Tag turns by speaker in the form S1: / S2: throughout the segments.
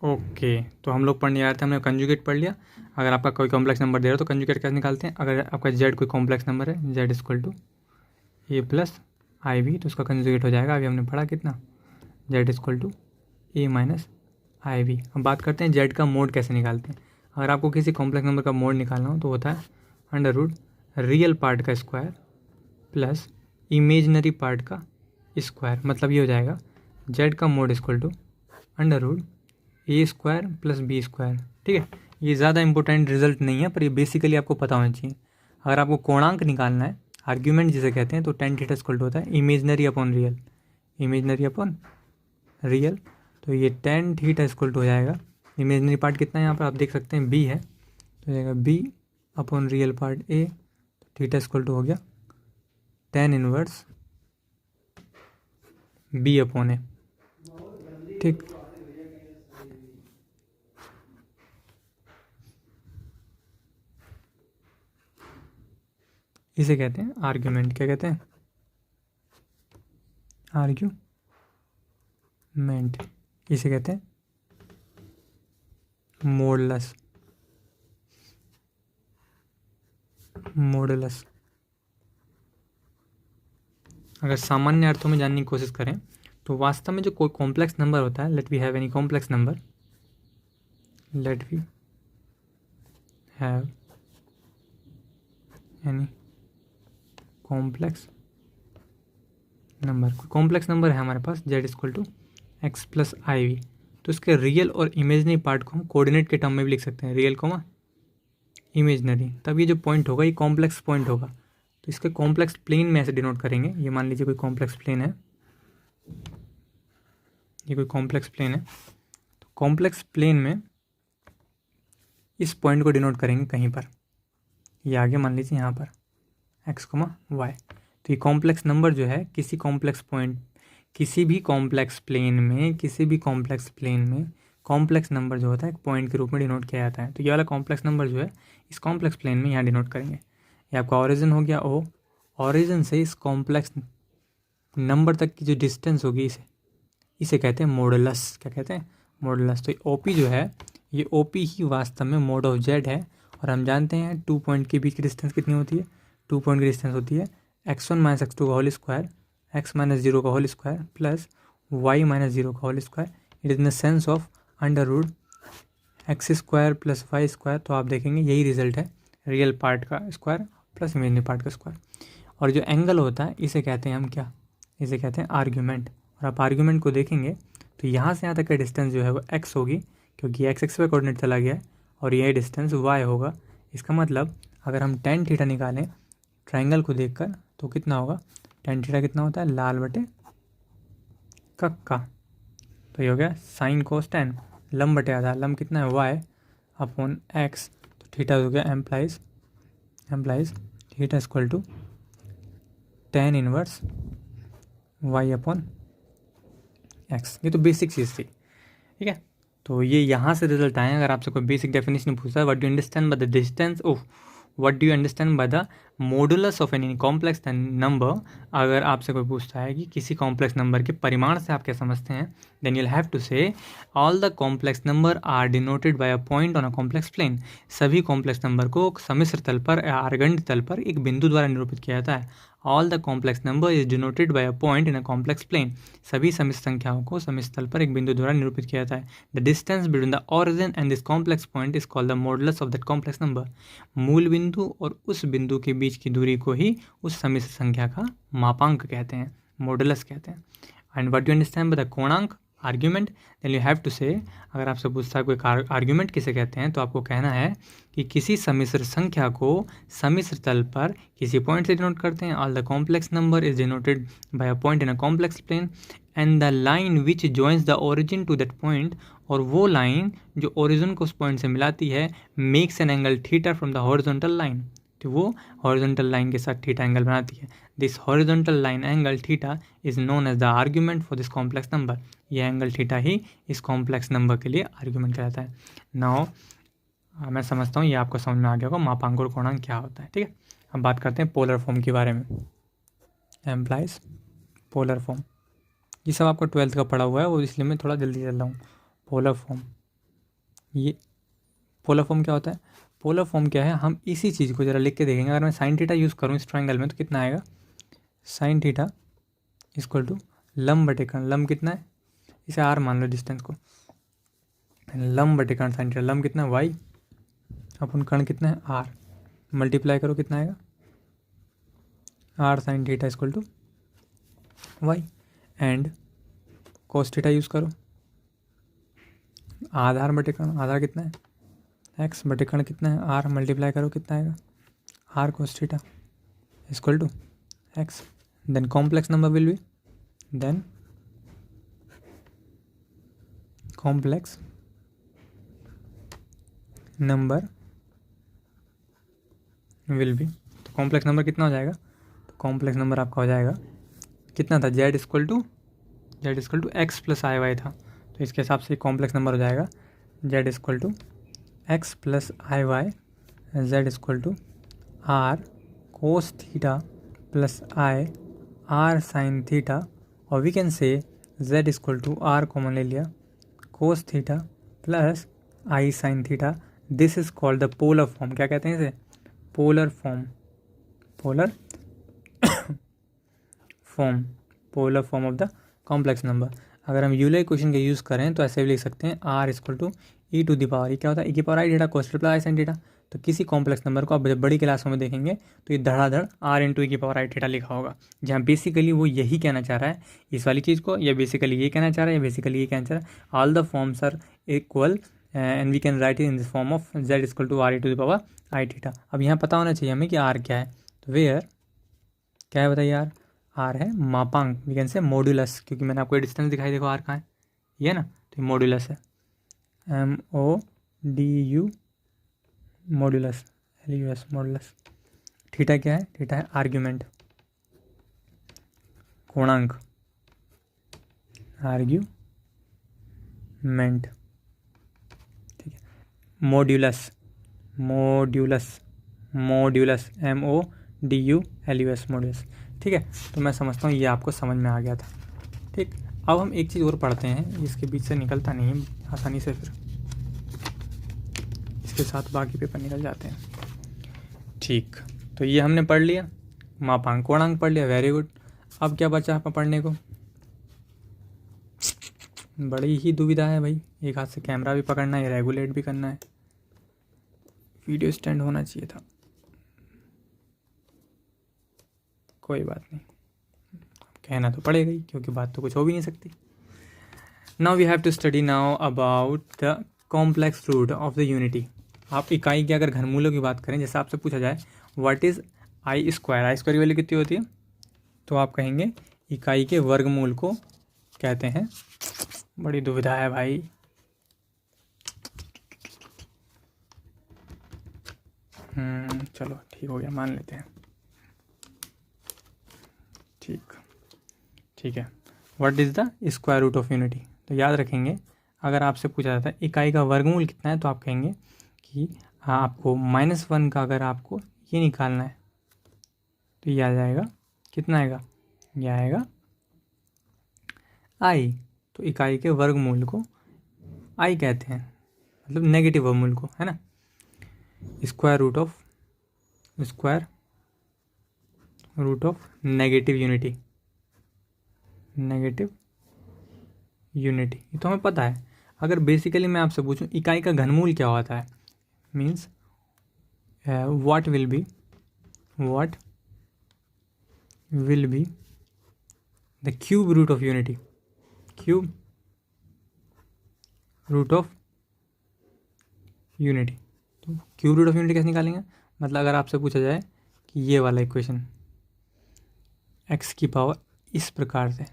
S1: Okay, तो हम लोग पढ़ने आ रहे थे, हमने कंजुगेट पढ़ लिया। अगर आपका कोई कॉम्प्लेक्स नंबर दे रहा है तो कंजुगेट कैसे निकालते हैं। अगर आपका जेड कोई कॉम्प्लेक्स नंबर है, Z equal to A plus I B, तो उसका कंजुगेट हो जाएगा, अभी हमने पढ़ा कितना, Z equal to A minus I B. अब बात करते हैं जेड का मोड कैसे निकालते हैं। अगर आपको किसी कॉम्प्लेक्स नंबर का मोड निकालना हो तो होता है अंडर रूट रियल पार्ट का स्क्वायर प्लस इमेजनरी पार्ट का स्क्वायर। मतलब ये हो जाएगा जेड का mod equal to under root A square plus B square. ठीक है, ये ज़्यादा इंपॉर्टेंट रिजल्ट नहीं है, पर ये बेसिकली आपको पता होना चाहिए। अगर आपको कोणांक निकालना है, आर्ग्यूमेंट जिसे कहते हैं, तो टेन थीटा इक्वल टू होता है imaginary upon real, imaginary upon real. तो ये टेन थीटा इक्वल टू हो जाएगा, इमेजनरी पार्ट कितना है यहाँ पर आप देख सकते हैं, बी है, तो हो जाएगा B upon real part A, theta equal to हो गया tan inverse B upon A. ठीक, इसे कहते हैं आर्ग्यूमेंट। क्या कहते हैं, आर्ग्यूमेंट। इसे कहते हैं मॉडुलस, मॉडुलस। अगर सामान्य अर्थों में जानने की कोशिश करें तो वास्तव में जो कोई कॉम्प्लेक्स नंबर होता है, let we have any complex number, let we have any complex number, कोई कॉम्प्लेक्स नंबर है हमारे पास z equal to x plus I v, तो इसके रियल और इमेजनरी पार्ट को हम कोऑर्डिनेट के टर्म में भी लिख सकते हैं, रियल कोमा इमेजनरी। तब ये जो पॉइंट होगा ये कॉम्प्लेक्स पॉइंट होगा, तो इसके कॉम्प्लेक्स प्लेन में ऐसे डिनोट करेंगे। ये मान लीजिए कोई कॉम्प्लेक्स प्लेन है, ये कोई कॉम्प्लेक्स प्लेन है, तो कॉम्प्लेक्स प्लेन में इस पॉइंट को डिनोट करेंगे कहीं पर, ये आगे मान लीजिए यहाँ पर एक्स कोमा वाई। तो ये कॉम्प्लेक्स नंबर जो है किसी कॉम्प्लेक्स पॉइंट, किसी भी कॉम्प्लेक्स प्लेन में, किसी भी कॉम्प्लेक्स प्लेन में कॉम्प्लेक्स नंबर जो होता है एक पॉइंट के रूप में डिनोट किया जाता है। तो ये वाला कॉम्प्लेक्स नंबर जो है इस कॉम्प्लेक्स प्लेन में यहाँ डिनोट करेंगे। ये आपका ऑरिजिन हो गया ओ, ऑरिजिन से इस कॉम्प्लेक्स नंबर तक की जो डिस्टेंस होगी इसे कहते हैं मॉडुलस। क्या कहते हैं, मॉडुलस। तो ओपी जो है, ये ओपी ही वास्तव में मोड ऑफ जेड है। और हम जानते हैं 2 पॉइंट के बीच की डिस्टेंस कितनी होती है, 2 पॉइंट की डिस्टेंस होती है x1 माइनस x2 का होल स्क्वायर, x माइनस 0 का होल स्क्वायर प्लस y माइनस 0 का whole square. It is in the sense of under root X square plus Y square. तो आप देखेंगे यही रिजल्ट है, रियल पार्ट का स्क्वायर प्लस इमेजनरी पार्ट का स्क्वायर। और जो एंगल होता है इसे कहते हैं हम क्या, इसे कहते हैं आर्ग्यूमेंट। और आप आर्ग्यूमेंट को देखेंगे तो यहाँ से यहाँ तक का डिस्टेंस जो है वो x होगी, क्योंकि x एक्स पे कोऑर्डिनेट चला गया है, और यह डिस्टेंस y होगा। इसका मतलब अगर हम टेन थीटा निकालें ट्राइंगल को देखकर तो कितना होगा, टेन थीटा कितना होता है, लाल बटे कक्का। तो ये हो गया साइन कोस टेन, लम बटे आधा, लम कितना है y अपॉन x, तो थीटा हो गया implies theta equal to tan inverse y upon x। ये तो बेसिक चीज़ थी, ठीक है। तो ये यहाँ से रिजल्ट आए। अगर आपसे कोई बेसिक डेफिनेशन पूछता है, what do you understand by the distance of, what do you understand by the modulus of any complex number, अगर आपसे कोई पूछता है कि किसी कॉम्प्लेक्स नंबर के परिमाण से आप क्या समझते हैं, then you will have to say all the complex number are denoted by a point on a complex plane. सभी कॉम्प्लेक्स नंबर को सम्मिश्र तल पर या आर्गंड तल पर एक बिंदु द्वारा निरूपित किया जाता है। All the complex number is denoted by a point in a complex plane. सभी सम्मिश्र संख्याओं को सम्मिश्र तल पर एक बिंदु द्वारा निरूपित किया जाता है। The distance between the origin and this complex point is called the modulus of that complex number. मूल बिंदु और उस बिंदु के बीच की दूरी को ही उस सम्मिश्र संख्या का मापांक कहते हैं, मॉडुलस कहते हैं। And what you understand by the कोणांक, argument, then you have to say, अगर आपसे पूछता है कोई आर्ग्यूमेंट किसे कहते हैं, तो आपको कहना है कि किसी सम्मिश्र संख्या को सम्मिश्र तल पर किसी पॉइंट से डिनोट करते हैं। All the complex number is denoted by a point in a complex plane and the line which joins the origin to that point, और वो लाइन जो ओरिजिन को उस पॉइंट से मिलाती है, makes an angle theta from the horizontal line. तो वो horizontal line के साथ थीटा एंगल बनाती है। This horizontal line angle theta is known as the argument for this complex number. यह एंगल थीटा ही इस कॉम्प्लेक्स नंबर के लिए आर्ग्यूमेंट कहलाता है। नाउ मैं समझता हूँ ये आपको समझ में आ गया होगा मापांक और कोणांक क्या होता है, ठीक है। अब बात करते हैं पोलर फॉर्म के बारे में, एम्प्लाइज पोलर फॉर्म। ये सब आपको 12th का पढ़ा हुआ है, वो इसलिए मैं थोड़ा जल्दी चल रहा हूँ। पोलर फॉर्म, ये पोलर फॉर्म क्या होता है? पोलर फॉर्म क्या है, हम इसी चीज़ को ज़रा लिख के देखेंगे। अगर मैं साइन थीटा यूज़ करूँ इस ट्रायंगल में तो कितना आएगा? साइन थीटा इक्वल टू लंब बटे कर्ण। लंब कितना है? इसे आर मान लो डिस्टेंस को। लंब बटे कर्ण साइन थीटा, लंब कितना है? वाई अपन कर्ण कितना है? आर। मल्टीप्लाई करो कितना आएगा? R sine theta equal to Y. And cos theta use करो, आधार बटे कर्ण, आधार कितना है? एक्स बटे कर्ण कितना है? आर। मल्टीप्लाई करो कितना आएगा? R cos theta equal to X. Then complex number will be, then complex number will be, तो कॉम्प्लेक्स नंबर कितना हो जाएगा? तो कॉम्प्लेक्स नंबर आपका हो जाएगा कितना था? Z equal to x plus I y था, तो इसके हिसाब से कॉम्प्लेक्स नंबर हो जाएगा z equal to x plus I y, z equal to r cos theta plus i r sine theta, और we can say z equal to r common ले लिया, cos theta plus I sine theta. This is called the polar form. क्या कहते हैं इसे? Polar form. Polar form, polar form of the complex number. अगर हम Euler equation के use करें तो ऐसे भी लिख सकते हैं R equal to E to the power, ये क्या होता है? ई की power I theta cos plus I sine theta. तो किसी कॉम्प्लेक्स नंबर को आप जब बड़ी क्लासों में देखेंगे तो ये धड़ाधड़ आर इंटू ई की पावर आई थीटा लिखा होगा, जहाँ बेसिकली वो यही कहना चाह रहा है इस वाली चीज़ को, या बेसिकली ये कहना चाह रहा है, या बेसिकली ये कहना चाह रहा है all the forms are equal and we can write in this form of Z equal to R E to the power I theta. अब यहाँ पता होना चाहिए हमें कि आर क्या है, तो वेयर क्या है बताइए? आर है मापांक, वी कैन से मॉड्यूलस, क्योंकि मैंने आपको डिस्टेंस दिखाई, देखो आर कहाँ है, ये ना, तो ये मॉड्यूलस है, MODU modulus, LUS modulus. Theta क्या है? थीटा है आर्ग्यूमेंट, कोणांक, आर्ग्यूमेंट, ठीक है। Modulus, modulus, modulus, MODULUS modulus, ठीक है। तो मैं समझता हूँ ये आपको समझ में आ गया था, ठीक। अब हम एक चीज़ और पढ़ते हैं, इसके बीच से निकलता नहीं है आसानी से, फिर इसके साथ बाकी पेपर निकल जाते हैं, ठीक। तो ये हमने पढ़ लिया, मापांक कोणांक पढ़ लिया, वेरी गुड। अब क्या बचा है पढ़ने को? बड़ी ही दुविधा है भाई, एक हाथ से कैमरा भी पकड़ना है, रेगुलेट भी करना है, वीडियो स्टैंड होना चाहिए था, कोई बात नहीं, कहना तो पड़ेगा ही, क्योंकि बात तो कुछ हो भी नहीं सकती। Now we have to study now about the complex root of the unity. आप इकाई के अगर घनमूलों की बात करें, जैसे आपसे पूछा जाए what is I square, I square की वैल्यू कितनी होती है, तो आप कहेंगे इकाई के वर्गमूल को कहते हैं। बड़ी दुविधा है भाई, चलो ठीक हो गया, मान लेते हैं, ठीक है। What is the square root of unity, तो याद रखेंगे अगर आपसे पूछा जाता है इकाई का वर्गमूल कितना है, तो आप कहेंगे कि आपको -1 का अगर आपको ये निकालना है तो ये आ जाएगा, कितना आएगा? ये आएगा आई। तो इकाई के वर्गमूल को आई कहते हैं, मतलब नेगेटिव वर्गमूल को, है ना। Square root of negative unity, negative unity, ये तो हमें पता है। अगर बेसिकली मैं आपसे पूछूं इकाई का घनमूल क्या होता है, means what will be the cube root of unity, cube root of unity. तो क्यूब रूट ऑफ यूनिटी कैसे निकालेंगे? मतलब अगर आपसे पूछा जाए कि ये वाला इक्वेशन x की पावर इस प्रकार से,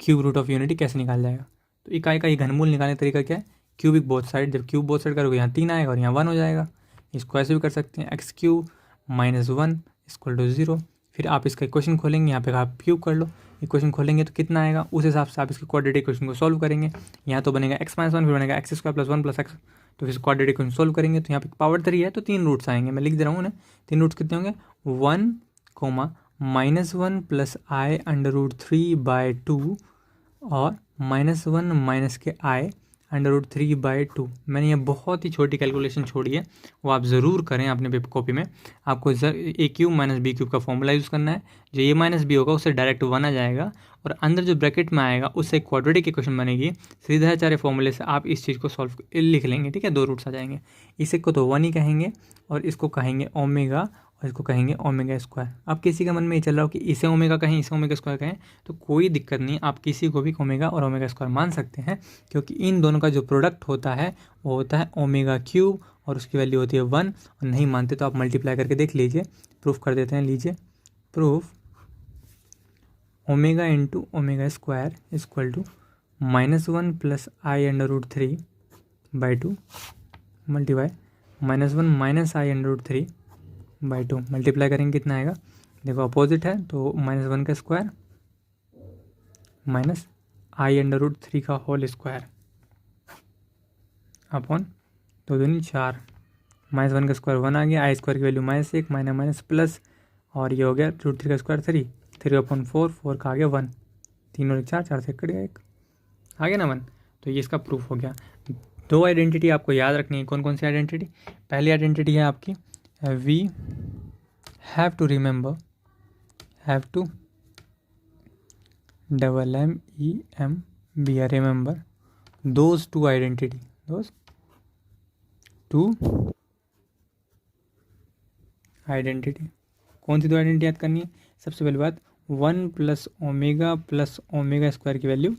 S1: क्यूब रूट ऑफ यूनिटी कैसे निकाल जाएगा, तो इकाई का ये घनमूल निकालने का तरीका क्या है? क्यूबिक बोथ साइड, जब क्यूब बोथ साइड करोगे यहाँ 3 आएगा और यहाँ 1 हो जाएगा। इसको ऐसे भी कर सकते हैं, x³ -1 = 0। फिर आप इसका इक्वेशन खोलेंगे, यहाँ पे आप क्यूब कर लो, इक्वेशन खोलेंगे तो कितना आएगा, उस हिसाब से आप इसके क्वाड्रेटिक इक्वेशन को सॉल्व करेंगे। यहाँ तो बनेगा x - 1, फिर बनेगा x² + 1 + x, तो फिर क्वाड्रेटिक इक्वेशन सॉल्व करेंगे तो यहाँ पे पावर 3 है तो 3 रूट्स आएंगे, मैं लिख दे रहा हूँ ना। 3 रूट्स कितने होंगे? 1, -1 + i√3/2 और -1 - के i √3/2। मैंने ये बहुत ही छोटी कैलकुलेशन छोड़ी है, वो आप ज़रूर करें अपने पेपर कॉपी में। आपको a³ - b³ का फॉर्मूला यूज़ करना है। जो a माइनस बी होगा उससे डायरेक्ट 1 आ जाएगा, और अंदर जो ब्रैकेट में आएगा उससे क्वाड्रेटिक इक्वेशन बनेगी। सीधाचार्य फॉर्मूले से आप इस चीज़ को सॉल्व लिख लेंगे, ठीक है। 2 रूट्स आ जाएंगे। इसे को तो 1 ही कहेंगे, और इसको कहेंगे ओमेगा, और इसको कहेंगे ओमेगा स्क्वायर। अब किसी का मन में ये चल रहा हो कि इसे ओमेगा कहें, इसे ओमेगा स्क्वायर कहें, तो कोई दिक्कत नहीं, आप किसी को भी ओमेगा और ओमेगा स्क्वायर मान सकते हैं, क्योंकि इन दोनों का जो प्रोडक्ट होता है वो होता है ओमेगा³ और उसकी वैल्यू होती है 1। और नहीं मानते तो आप मल्टीप्लाई करके देख लीजिए, प्रूफ कर देते हैं। लीजिए proof, omega into omega square equal to -1 + i√3/2 multiply -1 - i√3/2 multiply करेंगे कितना आएगा, देखो अपोजिट है तो -1 का स्क्वायर माइनस i√3 का होल स्क्वायर अपॉन 2 दूनी 4, -1 का स्क्वायर 1 आ गया, आई स्क्वायर की वैल्यू -1 माइनस प्लस, और ये हो गया √3 का स्क्वायर 3/4, 4 का आ गया 1, 3 और 4, 4 से कट गया 1, आ गया ना 1। तो ये इसका प्रूफ हो गया। 2 आइडेंटिटी आपको याद रखनी है। कौन कौन सी आइडेंटिटी? पहली आइडेंटिटी है आपकी we have to remember, remember those 2 identity, those 2 identity. कौन सी 2 आइडेंटिटी याद करनी है? सबसे पहली बात 1 + ओमेगा + ओमेगा स्क्वायर की वैल्यू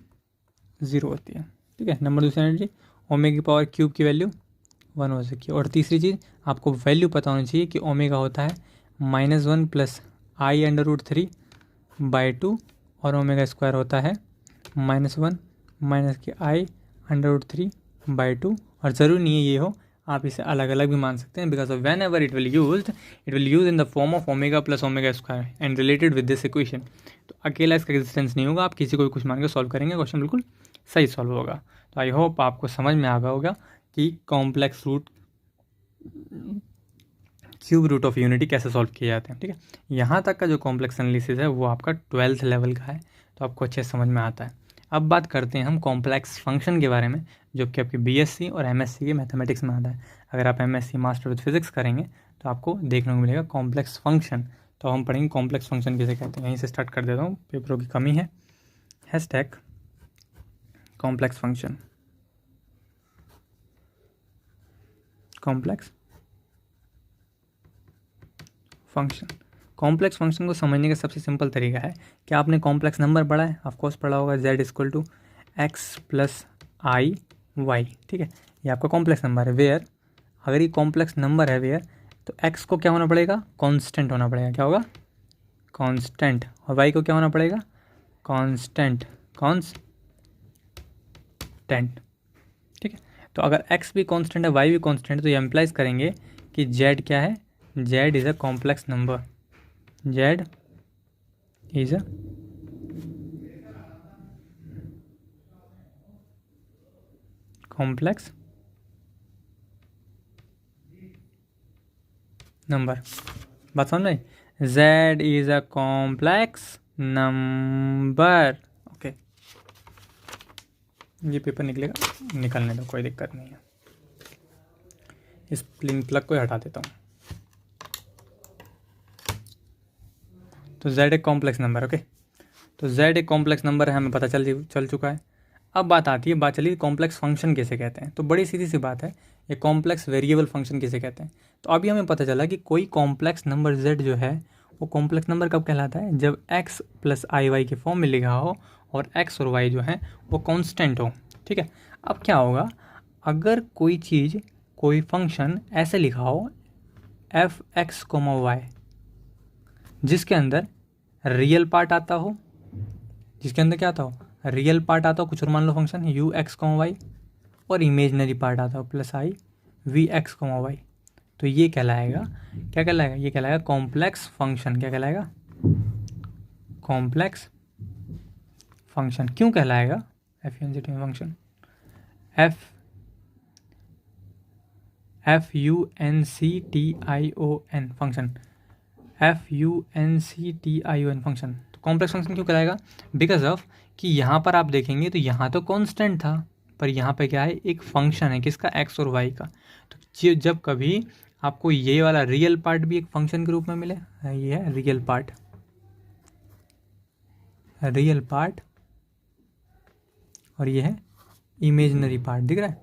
S1: 0 होती है, ठीक है। नंबर दूसरी आइडेंटिटी ओमेगा की पावर क्यूब की वैल्यू 1 हो सकती है। और तीसरी चीज़ आपको वैल्यू पता होनी चाहिए कि ओमेगा होता है -1 + i√3/2 और ओमेगा स्क्वायर होता है -1 - i√3/2। और ज़रूरी नहीं है ये हो, आप इसे अलग अलग भी मान सकते हैं, because of when ever it will use in the form of omega + omega square and related with this equation. तो अकेला इसका एग्जिस्टेंस नहीं होगा, आप किसी को भी कुछ मान के सॉल्व करेंगे, क्वेश्चन बिल्कुल सही सॉल्व होगा। तो आई होप आपको समझ में आ गया होगा कि complex root, cube root of unity कैसे सॉल्व किए जाते हैं, ठीक है। यहाँ तक का जो कॉम्प्लेक्स एनालिसिस है वो आपका 12th लेवल का है, तो आपको अच्छे समझ में आता है। अब बात करते हैं हम कॉम्प्लेक्स फंक्शन के बारे में, जो कि आपकी बीएससी और एमएससी के मैथमेटिक्स में आता है। अगर आप एमएससी मास्टर विद फिजिक्स करेंगे तो आपको देखने को मिलेगा कॉम्प्लेक्स फंक्शन। तो हम पढ़ेंगे कॉम्प्लेक्स फंक्शन किसे कहते हैं। यहीं से स्टार्ट कर देता हूँ, पेपरों की कमी है। Hashtag complex function, complex function. Complex function को समझने का सबसे सिंपल तरीका है कि आपने कॉम्प्लेक्स नंबर पढ़ा है, ऑफकोर्स पढ़ा होगा, z = x + i/y, ठीक है। ये आपका कॉम्प्लेक्स नंबर है। वेयर, अगर ये कॉम्प्लेक्स नंबर है वेयर, तो x को क्या होना पड़ेगा? कांस्टेंट होना पड़ेगा। क्या होगा? कांस्टेंट। और y को क्या होना पड़ेगा? कांस्टेंट, ठीक है। तो अगर x भी कांस्टेंट है, y भी कांस्टेंट है, तो ये एम्प्लाइज करेंगे कि z क्या है? z is a complex number, z is a complex number. बात समझ में? z is a complex number, okay. ये पेपर निकलेगा, निकलने दो, कोई दिक्कत नहीं है। इस प्लग को हटा देता हूँ। तो z एक कॉम्प्लेक्स नंबर, ओके। तो z एक कॉम्प्लेक्स नंबर है, हमें पता चल चुका है। अब बात आती है, बात चली कॉम्प्लेक्स फंक्शन किसे कहते हैं। तो बड़ी सीधी सी बात है, ये कॉम्प्लेक्स वेरिएबल फंक्शन किसे कहते हैं। तो अभी हमें पता चला कि कोई कॉम्प्लेक्स नंबर z जो है वो कॉम्प्लेक्स नंबर कब कहलाता है? जब x + iy के फॉर्म में लिखा हो और x और y जो है वो कांस्टेंट हो, ठीक है। अब क्या होगा, अगर कोई चीज़, कोई फंक्शन ऐसे लिखा हो f(x, y) जिसके अंदर रियल पार्ट आता हो, जिसके अंदर क्या आता हो? रियल पार्ट आता हो, कुछ और मान लो फंक्शन u(x, y) और इमेजनरी पार्ट आता हो +i v(x, y), तो ये कहलाएगा, क्या कहलाएगा? ये कहलाएगा कॉम्प्लेक्स फंक्शन। क्या कहलाएगा? Complex function. क्यों कहलाएगा FUNCT function? FUNCTION function, FUNCTION function. तो कॉम्प्लेक्स फंक्शन क्यों कहलाएगा? बिकॉज ऑफ कि यहाँ पर आप देखेंगे तो यहाँ तो कांस्टेंट था, पर यहाँ पे क्या है, एक फंक्शन है किसका, एक्स और वाई का। तो जब कभी आपको ये वाला रियल पार्ट भी एक फंक्शन के रूप में मिले, ये है रियल पार्ट, और ये है इमेजिनरी पार्ट, दिख रहा है,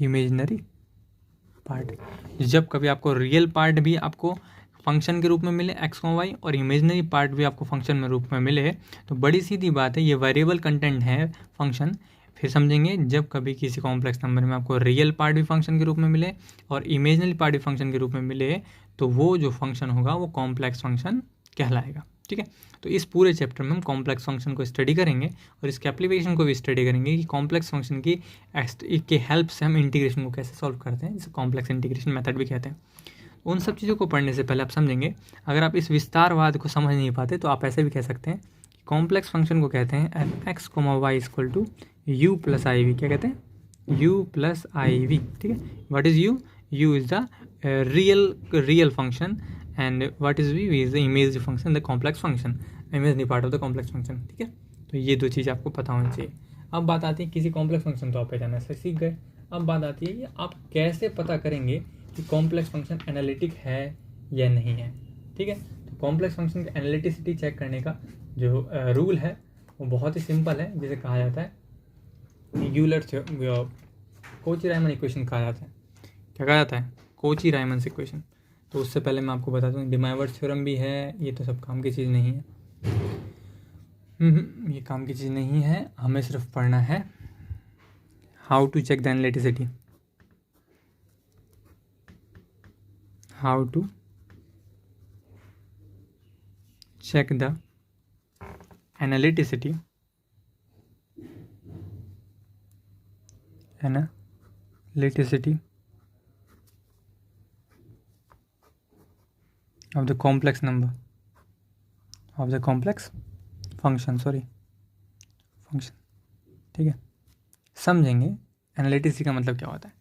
S1: इमेजिनरी पार्ट। जब कभी आपको रियल पार्ट भी आपको फंक्शन के रूप में मिले एक्स वाई, और इमेजिनरी पार्ट भी आपको फंक्शन में रूप में मिले, तो बड़ी सीधी बात है, ये वेरिएबल कंटेंट है फंक्शन। फिर समझेंगे, जब कभी किसी कॉम्प्लेक्स नंबर में आपको रियल पार्ट भी फंक्शन के रूप में मिले और इमेजिनरी पार्ट भी फंक्शन के रूप में मिले, तो वो जो फंक्शन होगा वो कॉम्प्लेक्स फंक्शन कहलाएगा। ठीक है, तो इस पूरे चैप्टर में हम कॉम्प्लेक्स फंक्शन को स्टडी करेंगे और इसके एप्लीकेशन को भी स्टडी करेंगे कि कॉम्प्लेक्स फंक्शन की हेल्प से हम इंटीग्रेशन को कैसे सॉल्व करते हैं, जिसे कॉम्प्लेक्स इंटीग्रेशन मेथड भी कहते हैं। उन सब चीज़ों को पढ़ने से पहले आप समझेंगे, अगर आप इस विस्तारवाद को समझ नहीं पाते तो आप ऐसे भी कह सकते हैं कि कॉम्प्लेक्स फंक्शन को कहते हैं X Y equal to you plus I V. क्या कहते हैं, यू प्लस आई वी। ठीक है, what is U, U is the real function and what is v is the image function, the complex function, imaginary part of the complex function। ठीक है, तो ये दो चीज़ आपको पता होनी चाहिए। अब बात आती है किसी कॉम्प्लेक्स फंक्शन तो आप पहचानना से सीख गए। अब बात आती है कि आप कैसे पता करेंगे कि कॉम्प्लेक्स फंक्शन एनालिटिक है या नहीं है। ठीक है, तो कॉम्प्लेक्स फंक्शन की एनालिटिसिटी चेक करने का जो रूल है वो बहुत ही सिंपल है, जिसे कहा जाता है यूलर कोची रायमन इक्वेशन कहा जाता है। क्या कहा जाता है, कोची रायमन इक्वेशन। तो उससे पहले मैं आपको बताता हूँ, डिमाइवर्स थ्योरम भी है, ये तो सब काम की चीज़ नहीं है, ये काम की चीज़ नहीं है। हमें सिर्फ पढ़ना है how to check the analyticity, how to check the analyticity of the complex number, of the complex function, function। ठीक है, समझेंगे एनालिटिसिटी का मतलब क्या होता है।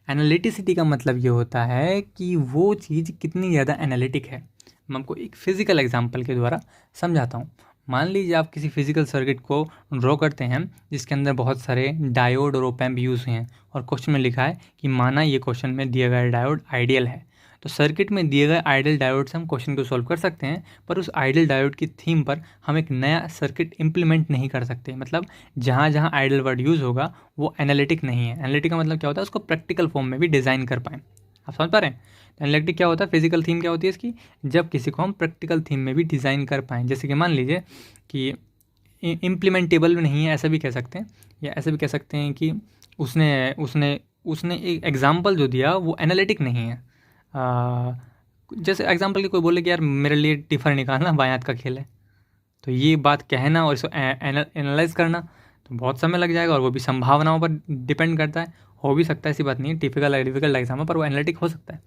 S1: एनालिटिसिटी का मतलब ये होता है कि वो चीज़ कितनी ज़्यादा एनालिटिक है। मैं आपको एक फिजिकल एग्जांपल के द्वारा समझाता हूँ। मान लीजिए आप किसी फिजिकल सर्किट को ड्रॉ करते हैं जिसके अंदर बहुत सारे डायोड और ओपैम्प यूज़ हुए हैं, और क्वेश्चन में लिखा है कि माना ये क्वेश्चन में दिया गया डायोड आइडियल है। तो सर्किट में दिए गए आइडियल डायोड से हम क्वेश्चन को सॉल्व कर सकते हैं, पर उस आइडियल डायोड की थीम पर हम एक नया सर्किट इम्प्लीमेंट नहीं कर सकते। मतलब जहाँ जहाँ आइडियल वर्ड यूज़ होगा वो एनालिटिक नहीं है। एनालिटिक का मतलब क्या होता है, उसको प्रैक्टिकल फॉर्म में भी डिज़ाइन कर पाएँ। आप समझ पा रहे हैं, एनालिटिक क्या होता है, फिजिकल थीम क्या होती है इसकी, जब किसी को हम प्रैक्टिकल थीम में भी डिज़ाइन कर पाएँ। जैसे कि मान लीजिए कि इम्प्लीमेंटेबल नहीं है, ऐसा भी कह सकते हैं, या ऐसे भी कह सकते हैं कि उसने एक एग्जाम्पल जो दिया वो एनालिटिक नहीं है। जैसे एग्जाम्पल की कोई बोले कि यार मेरे लिए टिफर निकालना बाएं हाथ का खेल है, तो ये बात कहना और इसको एनालाइज करना तो बहुत समय लग जाएगा, और वो भी संभावनाओं पर डिपेंड करता है। हो भी सकता है, ऐसी बात नहीं है, डिफिकल्ट एग्जाम है, पर वो एनालिटिक हो सकता है।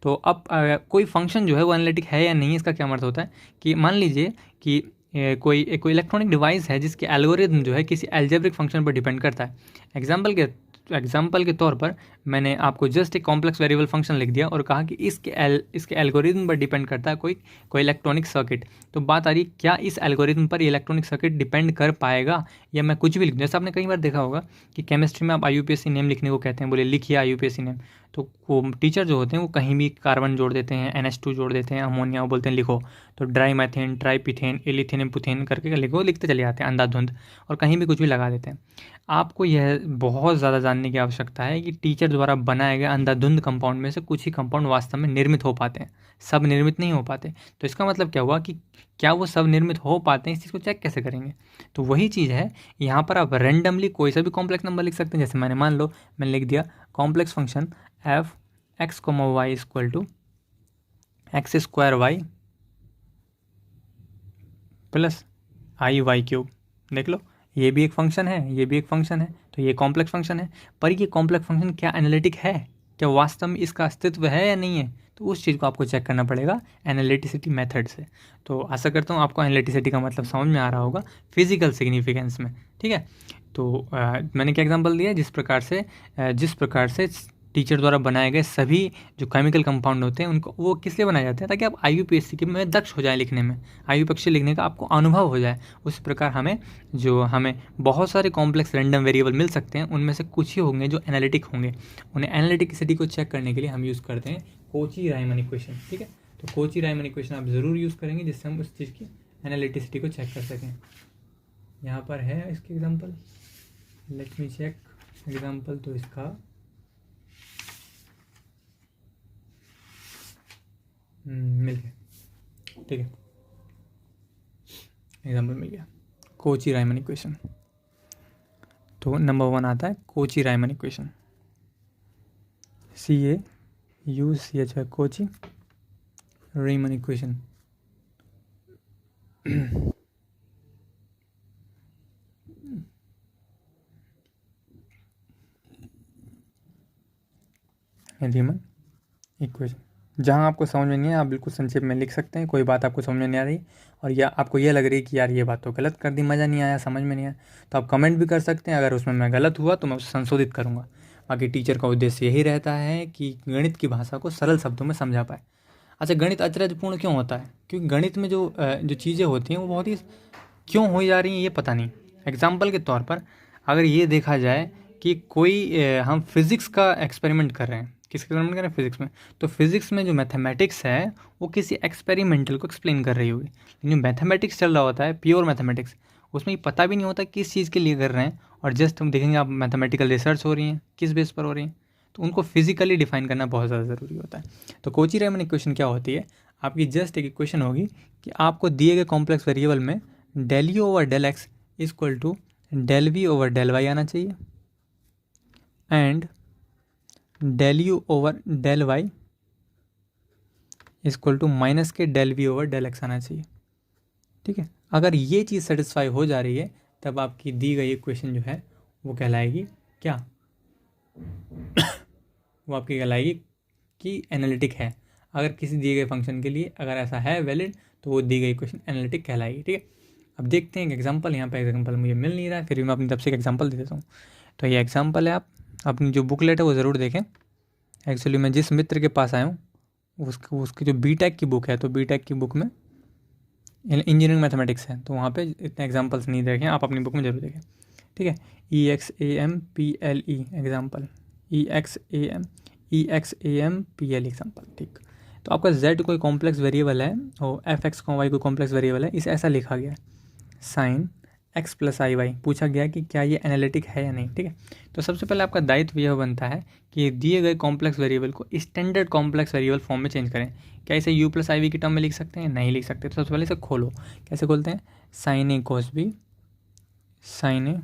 S1: तो अब कोई फंक्शन जो है वो एनालिटिक है या नहीं, इसका क्या मतलब होता है कि मान लीजिए कि कोई इलेक्ट्रॉनिक डिवाइस है जिसके एल्गोरिथम जो है किसी अलजेब्रिक फंक्शन पर डिपेंड करता है। एग्जाम्पल के तौर पर मैंने आपको जस्ट एक कॉम्प्लेक्स वेरिएबल फंक्शन लिख दिया और कहा कि इसके एल्गोरिथम पर डिपेंड करता है कोई इलेक्ट्रॉनिक सर्किट। तो बात आ रही है, क्या इस एल्गोरिथम पर इलेक्ट्रॉनिक सर्किट डिपेंड कर पाएगा, या मैं कुछ भी लिख दूँ। जैसे आपने कई बार देखा होगा कि केमिस्ट्री में आप IUPAC नेम लिखने को कहते हैं, बोले लिखिए IUPAC नेम, तो वो टीचर जो होते हैं वो कहीं भी कार्बन जोड़ देते हैं, NH2 जोड़ देते हैं, अमोनिया, वो बोलते हैं लिखो, तो ड्राई मैथेन, ट्राईपीथेन, एलिथेन, पुथेन करके लिखते चले जाते हैं अंधाधुंध, और कहीं भी कुछ भी लगा देते हैं। आपको यह बहुत ज़्यादा जानने की आवश्यकता है कि टीचर द्वारा बनाए गए अंधाधुंध कंपाउंड में से कुछ ही कंपाउंड वास्तव में निर्मित हो पाते हैं, सब निर्मित नहीं हो पाते। तो इसका मतलब क्या हुआ कि क्या वो सब निर्मित हो पाते हैं, इस चीज़ को चेक कैसे करेंगे। तो वही चीज़ है, यहाँ पर आप रैंडमली कोई सा भी कॉम्प्लेक्स नंबर लिख सकते हैं। जैसे मैंने लिख दिया complex function F X Y equal to X square Y plus I Y cube. देख लो, ये भी एक फंक्शन है, ये भी एक फंक्शन है, तो ये कॉम्प्लेक्स फंक्शन है। पर ये कॉम्प्लेक्स फंक्शन क्या एनालिटिक है, क्या वास्तव में इसका अस्तित्व है या नहीं है, तो उस चीज़ को आपको चेक करना पड़ेगा एनालिटिसिटी मेथड से। तो आशा करता हूँ आपको एनालिटिसिटी का मतलब समझ में आ रहा होगा फिजिकल सिग्निफिकेंस में। ठीक है, तो मैंने क्या एग्जांपल दिया, जिस प्रकार से टीचर द्वारा बनाए गए सभी जो केमिकल कंपाउंड होते हैं उनको वो किस लिए बनाए जाते हैं, ताकि आप IUPAC के में दक्ष हो जाए लिखने में, IUPAC लिखने का आपको अनुभव हो जाए। उसी प्रकार हमें बहुत सारे कॉम्प्लेक्स रैंडम वेरिएबल मिल सकते हैं, उनमें से कुछ ही होंगे जो एनालिटिक होंगे। उन्हें एनालिटिसिटी को चेक करने के लिए हम यूज़ करते हैं कोची-रायमन इक्वेशन। ठीक है, तो कोची-रायमन इक्वेशन आप ज़रूर यूज़ करेंगे जिससे हम उस चीज़ की एनालिटिसिटी को चेक कर सकें। यहाँ पर है इसके example, let me check example. तो इसका मिल गया, ठीक है, एग्जाम्पल मिल गया कोची-रायमन इक्वेशन। तो नंबर 1 आता है Cauchy Riemann equation, CAUCH Cauchy Riemann equation. Riemann equation, जहाँ आपको समझ में नहीं है आप बिल्कुल संक्षेप में लिख सकते हैं। कोई बात आपको समझ में नहीं आ रही और या आपको ये लग रही है कि यार ये बात तो गलत कर दी, मज़ा नहीं आया, समझ में नहीं आया, तो आप कमेंट भी कर सकते हैं। अगर उसमें मैं गलत हुआ तो मैं उसे संशोधित करूँगा। बाकी टीचर का उद्देश्य यही रहता है कि गणित की भाषा को सरल शब्दों में समझा पाए। अच्छा, गणित अचरजपूर्ण क्यों होता है? क्योंकि गणित में जो चीज़ें होती हैं वो बहुत ही क्यों हो जा रही हैं ये पता नहीं। एग्जाम्पल के तौर पर अगर ये देखा जाए कि कोई हम फिज़िक्स का एक्सपेरिमेंट कर रहे हैं, किस एक्सपेरिमेंट कर रहे हैं? फिज़िक्स में। तो फिज़िक्स में जो मैथमेटिक्स है वो किसी एक्सपेरिमेंटल को एक्सप्लेन कर रही होगी, लेकिन जो मैथमेटिक्स चल रहा होता है प्योर मैथमेटिक्स, उसमें ये पता भी नहीं होता किस चीज़ के लिए कर रहे हैं, और जस्ट हम देखेंगे आप मैथमेटिकल रिसर्च हो रही हैं, किस बेस पर हो रही हैं, तो उनको फिजिकली डिफाइन करना बहुत ज़्यादा ज़रूरी होता है। तो कोची-रायमन इक्वेशन क्या होती है? आपकी जस्ट एक इक्वेशन होगी कि आपको दिए गए कॉम्प्लेक्स वेरिएबल में del u over del x equal to del v over del y आना चाहिए, and del u over del y equal to minus के del v over del x आना चाहिए। ठीक है, अगर ये चीज़ सेटिस्फाई हो जा रही है तब आपकी दी गई इक्वेशन जो है वो कहलाएगी क्या? वो आपकी कहलाएगी कि एनालिटिक है। अगर किसी दिए गए फंक्शन के लिए अगर ऐसा है वैलिड तो वो दी गई इक्वेशन एनालिटिक कहलाएगी। ठीक है, अब देखते हैं एक एग्जांपल। यहाँ पे एग्जांपल मुझे मिल नहीं रहा है, फिर भी मैं अपनी तरफ से एक एग्जांपल दे देता हूँ। तो ये एग्जांपल है, आप अपनी जो बुकलेट है वो ज़रूर देखें। एक्चुअली मैं जिस मित्र के पास आया हूँ उसकी जो BTech की बुक है, तो BTech की बुक में इंजीनियरिंग मैथमेटिक्स है, तो वहाँ पे इतने एग्जांपल्स नहीं देखें, आप अपनी बुक में ज़रूर देखें। ठीक है, EXAMPLE एग्जांपल, EXAMPLE एग्जांपल। ठीक, तो आपका Z कोई कॉम्प्लेक्स वेरिएबल है और FX को Y कोई कॉम्प्लेक्स वेरिएबल है, इसे ऐसा लिखा गया है साइन x प्लस IY। पूछा गया कि क्या ये एनालिटिक है या नहीं। ठीक है, तो सबसे पहले आपका दायित्व यह बनता है कि दिए गए कॉम्प्लेक्स वेरिएबल को स्टैंडर्ड कॉम्प्लेक्स वेरिएबल फॉर्म में चेंज करें। क्या इसे U प्लस IV की टर्म में लिख सकते हैं? नहीं लिख सकते। तो सबसे पहले इसे खोलो। कैसे खोलते हैं? Sine a cos b, sine a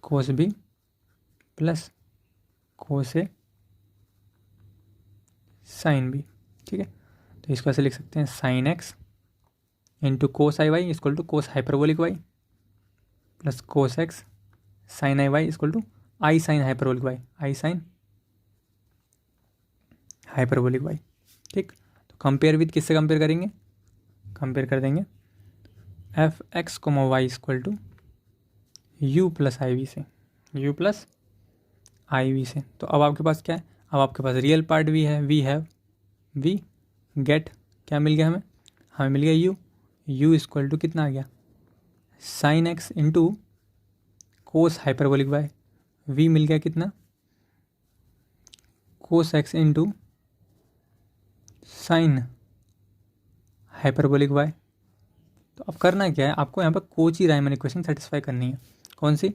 S1: cos b plus cos a sine b. ठीक है, तो इसको ऐसे लिख सकते हैं sine x into cos i y equal to cos hyperbolic y plus cos x sine i y equal to i sine hyperbolic y, i sine hyperbolic y. ठीक, तो कंपेयर विद किससे कंपेयर करेंगे? कंपेयर कर देंगे f x comma y equal to you plus I v से, you plus I v से। तो अब आपके पास क्या है? अब आपके पास रियल पार्ट भी है, वी हैव, वी गेट, क्या मिल गया हमें? हमें मिल गया यू, यू इक्वल टू कितना आ गया? Sine x into cos hyperbolic y, v मिल गया कितना? Cos x into sine hyperbolic y. तो अब करना क्या है आपको? यहाँ पर कोची-रायमन इक्वेशन सेटिस्फाई करनी है। कौन सी?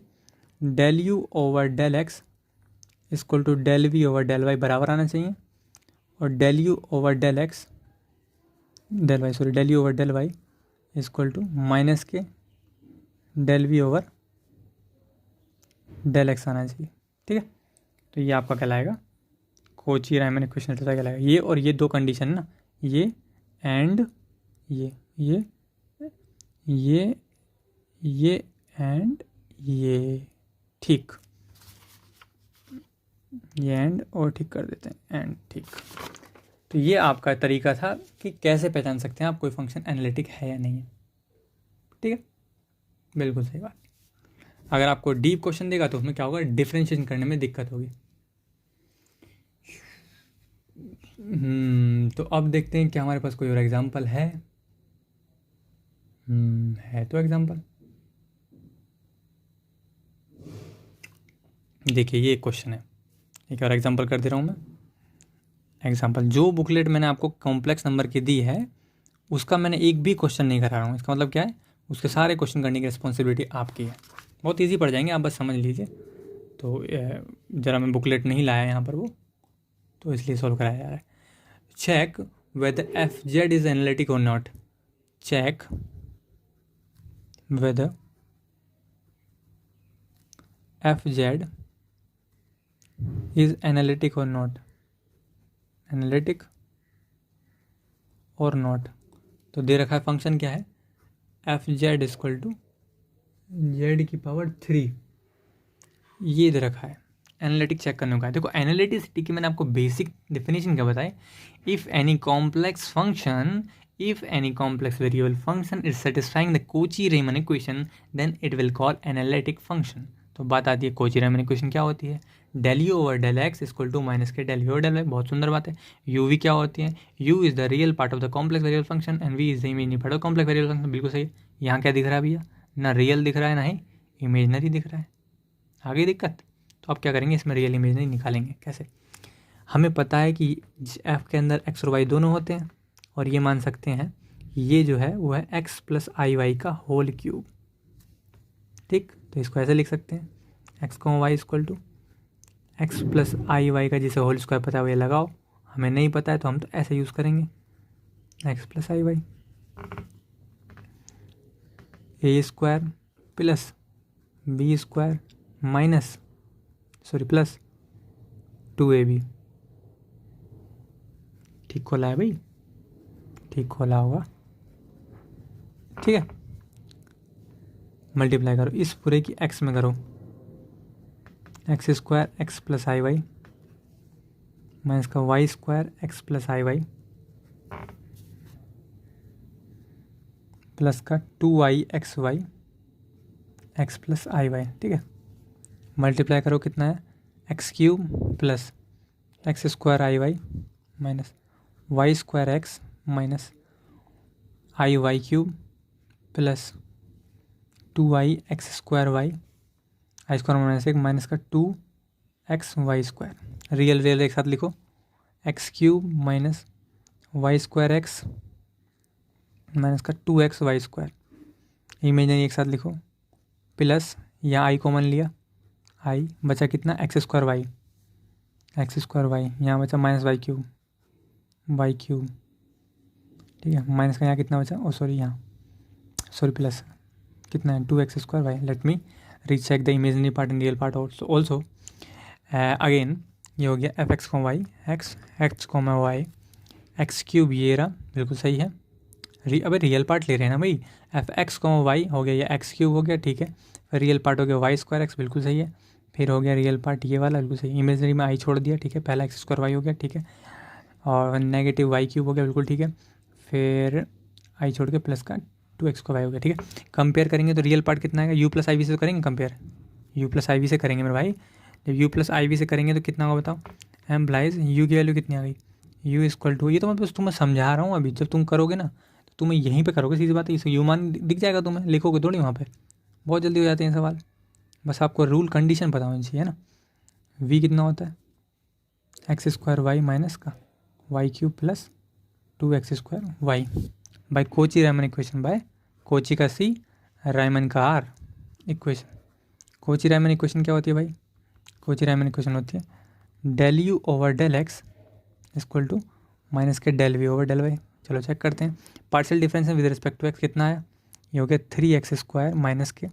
S1: Del u over del x equal to del v over del y बराबर आना चाहिए, और del u over del x del u over del y equal to minus के del v over del x आना चाहिए। ठीक है, तो ये आपका कहलाएगा कोची-रायमन इक्वेशन कहलाएगा। ये और ये दो कंडीशन ना, ये एंड ये एंड ये, ठीक, ये एंड और ठीक कर देते हैं, एंड ठीक। तो ये आपका तरीका था कि कैसे पहचान सकते हैं आप कोई फंक्शन एनालिटिक है या नहीं है। ठीक है, बिल्कुल सही बात। अगर आपको डीप क्वेश्चन देगा तो उसमें क्या होगा? डिफरेंशिएशन करने में दिक्कत होगी। तो अब देखते हैं क्या हमारे पास कोई और एग्जाम्पल है। है तो एग्जाम्पल, देखिए ये एक क्वेश्चन है, एक और एग्जाम्पल कर दे रहा हूँ मैं। एग्जाम्पल, जो बुकलेट मैंने आपको कॉम्प्लेक्स नंबर की दी है उसका मैंने एक भी क्वेश्चन नहीं करा रहा हूँ। इसका मतलब क्या है, उसके सारे क्वेश्चन करने की रिस्पॉन्सिबिलिटी आपकी है। बहुत ईजी पड़ जाएंगे, आप बस समझ लीजिए। तो ज़रा मैं बुकलेट नहीं लाया यहाँ पर वो, तो इसलिए सॉल्व कराया जा रहा है। Check whether fz is analytic or not. Check whether fz is analytic or not. Analytic or not. तो दे रखा है फंक्शन क्या है, fz इक्वल टू जेड की पावर 3, ये दे रखा है। एनालिटिक चेक करने का है। देखो एनालिटिसिटी की मैंने आपको बेसिक डेफिनेशन क्या बताई, if any complex function, if any complex variable function is satisfying the Cauchy-Riemann equation then it will call analytic function। तो बात आती है Cauchy-Riemann equation क्या होती है, del u over del x equal to minus के del v over del y। बहुत सुंदर बात है। u v क्या होती है, u is the real part of the complex variable function and v is the imaginary part of complex variable function. बिल्कुल सही। यहाँ क्या दिख रहा है भैया, ना रियल दिख रहा है ना ही इमेजनरी दिख रहा है। आगे दिक्कत, तो आप क्या करेंगे, इसमें रियल इमेजनरी निकालेंगे। कैसे, हमें पता है कि f के अंदर x और y दोनों होते हैं, और ये मान सकते हैं ये जो है वो है x प्लस आई वाई का होल क्यूब। ठीक, तो इसको ऐसे लिख सकते हैं, x को y equal to x plus I y का जिसे होल स्क्वायर पता है वो ये लगाओ, हमें नहीं पता है तो हम तो ऐसे यूज़ करेंगे, x plus I y a square plus B square minus plus 2ab। ठीक खोला है भाई, ठीक खोला होगा। ठीक है, मल्टीप्लाई करो इस पूरे की x में करो, एक्स स्क्वायर एक्स प्लस आई वाई माइनस का वाई स्क्वायर एक्स प्लस आई वाई प्लस का 2y x y x plus आई वाई। ठीक है, मल्टीप्लाई करो कितना है, x cube plus x square i y minus y square x minus i Y cube plus 2y x square y i square minus एक minus का 2x y square. Real real एक साथ लिखो, x cube minus y square x minus का 2x y square. Imaginary एक साथ लिखो, plus यहाँ आई कॉमन लिया, आई बचा कितना एक्स स्क्वायर वाई, यहाँ बचा माइनस वाई क्यूब। ठीक है, माइनस का यहाँ कितना बचा, यहाँ प्लस कितना है 2x square y. Let me recheck the imaginary part and real part also. Again ये हो गया f x comma y x comma y x cube, ये रहा बिल्कुल सही है। अबे रियल पार्ट ले रहे हैं ना भाई, एफ एक्स कॉमा वाई हो गया, या एक्स क्यूब हो गया। ठीक है, फिर रियल पार्ट हो गया वाई स्क्वायर एक्स, बिल्कुल सही है। फिर हो गया रियल पार्ट ये वाला, बिल्कुल सही। इमेजनरी में आई छोड़ दिया, ठीक है, पहला एक्स स्क्वायर वाई हो गया, ठीक है, और नेगेटिव वाई क्यूब हो गया, बिल्कुल ठीक है। फिर आई छोड़ के प्लस का 2x को वाई हो गया। ठीक है, कंपेयर करेंगे तो रियल पार्ट कितना आएगा, यू प्लस आई वी से तो करेंगे कंपेयर, यू प्लस आई वी से करेंगे मेरे भाई। जब यू प्लस आई वी से करेंगे तो कितना होगा बताओ, एम्प्लाइज यू की वैल्यू कितनी आ गई, यू इक्वल टू, ये तो मैं बस तुम्हें समझा रहा हूँ अभी, जब तुम करोगे ना तो तुम्हें यहीं पे करोगे, सीधी बात है, इसे यू मान दिख जाएगा तुम्हें, लिखोगे थोड़ी वहाँ पे, बहुत जल्दी हो जाते हैं सवाल। बस आपको रूल कंडीशन पता होनी चाहिए ना। वी कितना होता है, एक्स स्क्वायर वाई माइनस का y cube plus 2x square y by Cauchy Riemann equation, by Cauchy का सी रायमन का r equation. Cauchy Riemann equation क्या होती है भाई, कोची रायमन इक्वेशन होती है del u over del x equal to minus के del v over del y. चलो चेक करते हैं, पार्शियल डिफरेंस में विद रिस्पेक्ट टू एक्स कितना आया, ये हो गया 3x स्क्वायर माइनस के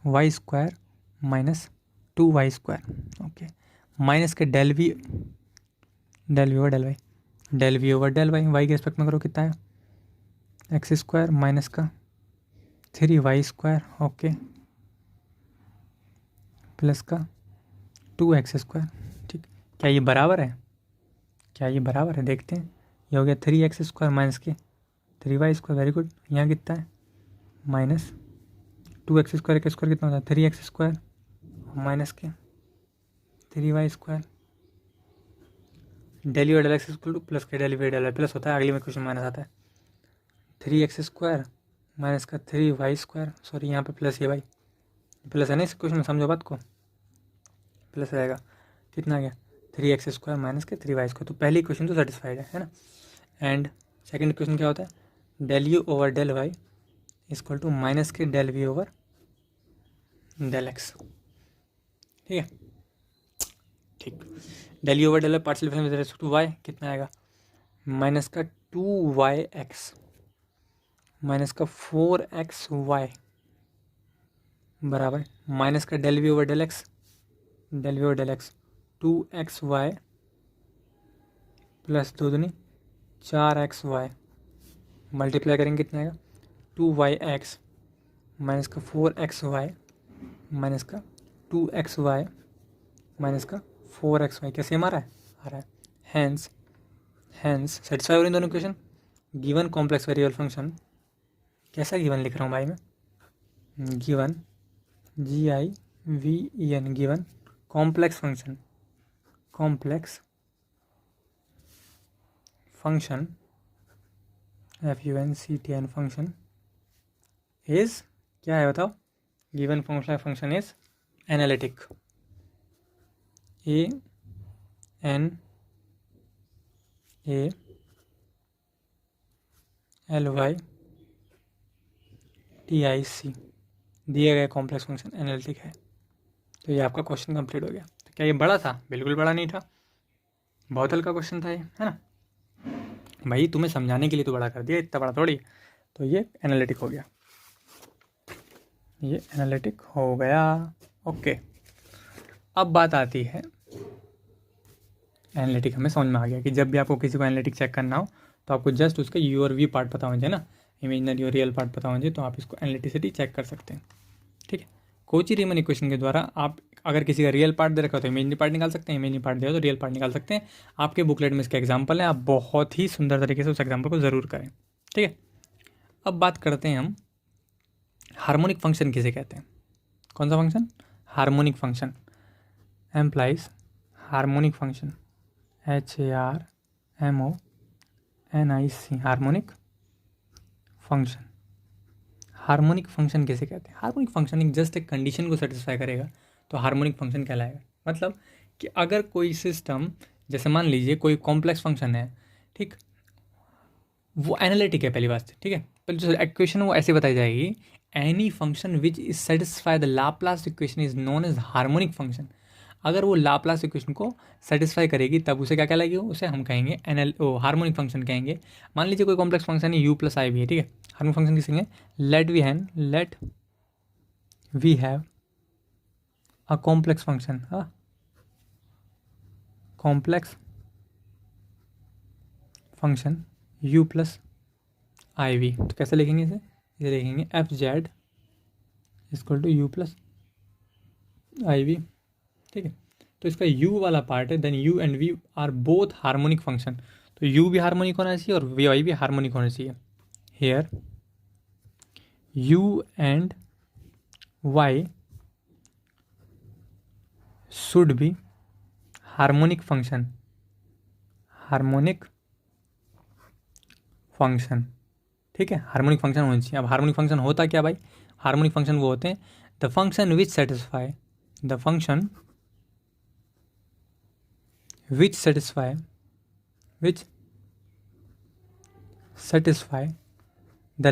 S1: y square minus 2y square. Okay, minus के del v over del y, del v over del y, y के रिस्पेक्ट में करो कितना है, एक्स स्क्वायर माइनस का 3y स्क्वायर, ओके, प्लस का 2x स्क्वायर। ठीक, क्या ये बराबर है, क्या ये बराबर है, देखते हैं। ये हो गया 3x स्क्वायर माइनस के 3y स्क्वायर, वेरी गुड। यहाँ कितना है, माइनस 2x स्क्वायर का स्क्वायर कितना होता है 3x स्क्वायर माइनस के 3y square del u del x equal to plus के del v del y plus होता है, अगले में क्वेश्चन माइनस आता है 3x² माइनस का 3y², सॉरी यहाँ पे प्लस ये भाई प्लस है ना इस क्वेश्चन में, समझो बात को, प्लस रहेगा, कितना आ गया 3x² माइनस के 3y², तो पहली क्वेश्चन तो सेटिस्फाइड है ना। एंड सेकंड क्वेश्चन क्या होता है, del u over del y equal to minus के del v over del x, ठीक है, ठीक। Del u over del y partial fraction with respect to y कितना आएगा, माइनस का 2yx माइनस का 4xy बराबर माइनस का del v over del x 2xy plus 2 दूनी 4xy मल्टीप्लाई करेंगे कितना आएगा 2yx माइनस का 4xy माइनस का 2xy माइनस का 4xy, कैसे हमारा है आ रहा है। हैंस सेटिस्फाई हो रही दोनों equation. Given complex variable function, कैसा गिवन लिख रहा हूँ भाई मैं, given GIVEN given complex function FUNCTN function is क्या है बताओ, given function is analytic, ANALYTIC दिए गए कॉम्प्लेक्स फंक्शन एनालिटिक है। तो ये आपका क्वेश्चन कंप्लीट हो गया। तो क्या ये बड़ा था, बिल्कुल बड़ा नहीं था, बहुत हल्का क्वेश्चन था ये, है ना भाई, तुम्हें समझाने के लिए तो बड़ा कर दिया, इतना बड़ा थोड़ी। तो ये एनालिटिक हो गया, ये एनालिटिक हो गया, ओके। अब बात आती है एनालिटिक, हमें समझ में आ गया कि जब भी आपको किसी को एनालिटिक चेक करना हो तो आपको जस्ट उसका यू और वी पार्ट पता होना चाहिए ना, इमेजिनरी और रियल पार्ट पता होना चाहिए, तो आप इसको एनालिटिसिटी चेक कर सकते हैं, ठीक है। कोची रीमन इक्वेशन के द्वारा आप अगर किसी का रियल पार्ट दे रखा हो तो इमेजिनरी पार्ट निकाल सकते हैं, इमेजिनरी पार्ट दिया हो तो रियल पार्ट निकाल सकते हैं। आपके बुकलेट में इसके एग्जाम्पल है, आप बहुत ही सुंदर तरीके से उस एग्जाम्पल को ज़रूर करें, ठीक है। अब बात करते हैं हम हार्मोनिक फंक्शन किसे कहते हैं, कौन सा function, harmonic function implies harmonic function HARMONIC harmonic function. Harmonic function किसे कहते हैं, हार्मोनिक फंक्शन एक जस्ट एक कंडीशन को सेटिस्फाई करेगा तो हार्मोनिक फंक्शन कहलाएगा। मतलब कि अगर कोई सिस्टम, जैसे मान लीजिए कोई कॉम्प्लेक्स फंक्शन है, ठीक, वो एनालिटिक है पहली बात, ठीक है, पहले जो इक्वेशन वो ऐसे बताई जाएगी, any function which is satisfy the Laplace equation is known as harmonic function. अगर वो लाप्लास इक्वेशन को सेटिस्फाई करेगी तब उसे क्या कहलाएगी, उसे हम कहेंगे हार्मोनिक फंक्शन कहेंगे। मान लीजिए कोई कॉम्प्लेक्स फंक्शन है u + i भी है, ठीक है, हार्मोनिक फंक्शन किसे कहेंगे, let we have a complex function, complex function u + iv, तो कैसे लिखेंगे इसे लिखेंगे FZ = u + iv, ठीक है। तो इसका u वाला पार्ट है, then u and v are both harmonic function, तो u भी हार्मोनिक होना चाहिए और y भी हार्मोनिक होना चाहिए। Here u and y should be harmonic function, ठीक है, हार्मोनिक फंक्शन होना चाहिए। अब हार्मोनिक फंक्शन होता क्या भाई, हार्मोनिक फंक्शन वो होते हैं the function which satisfy the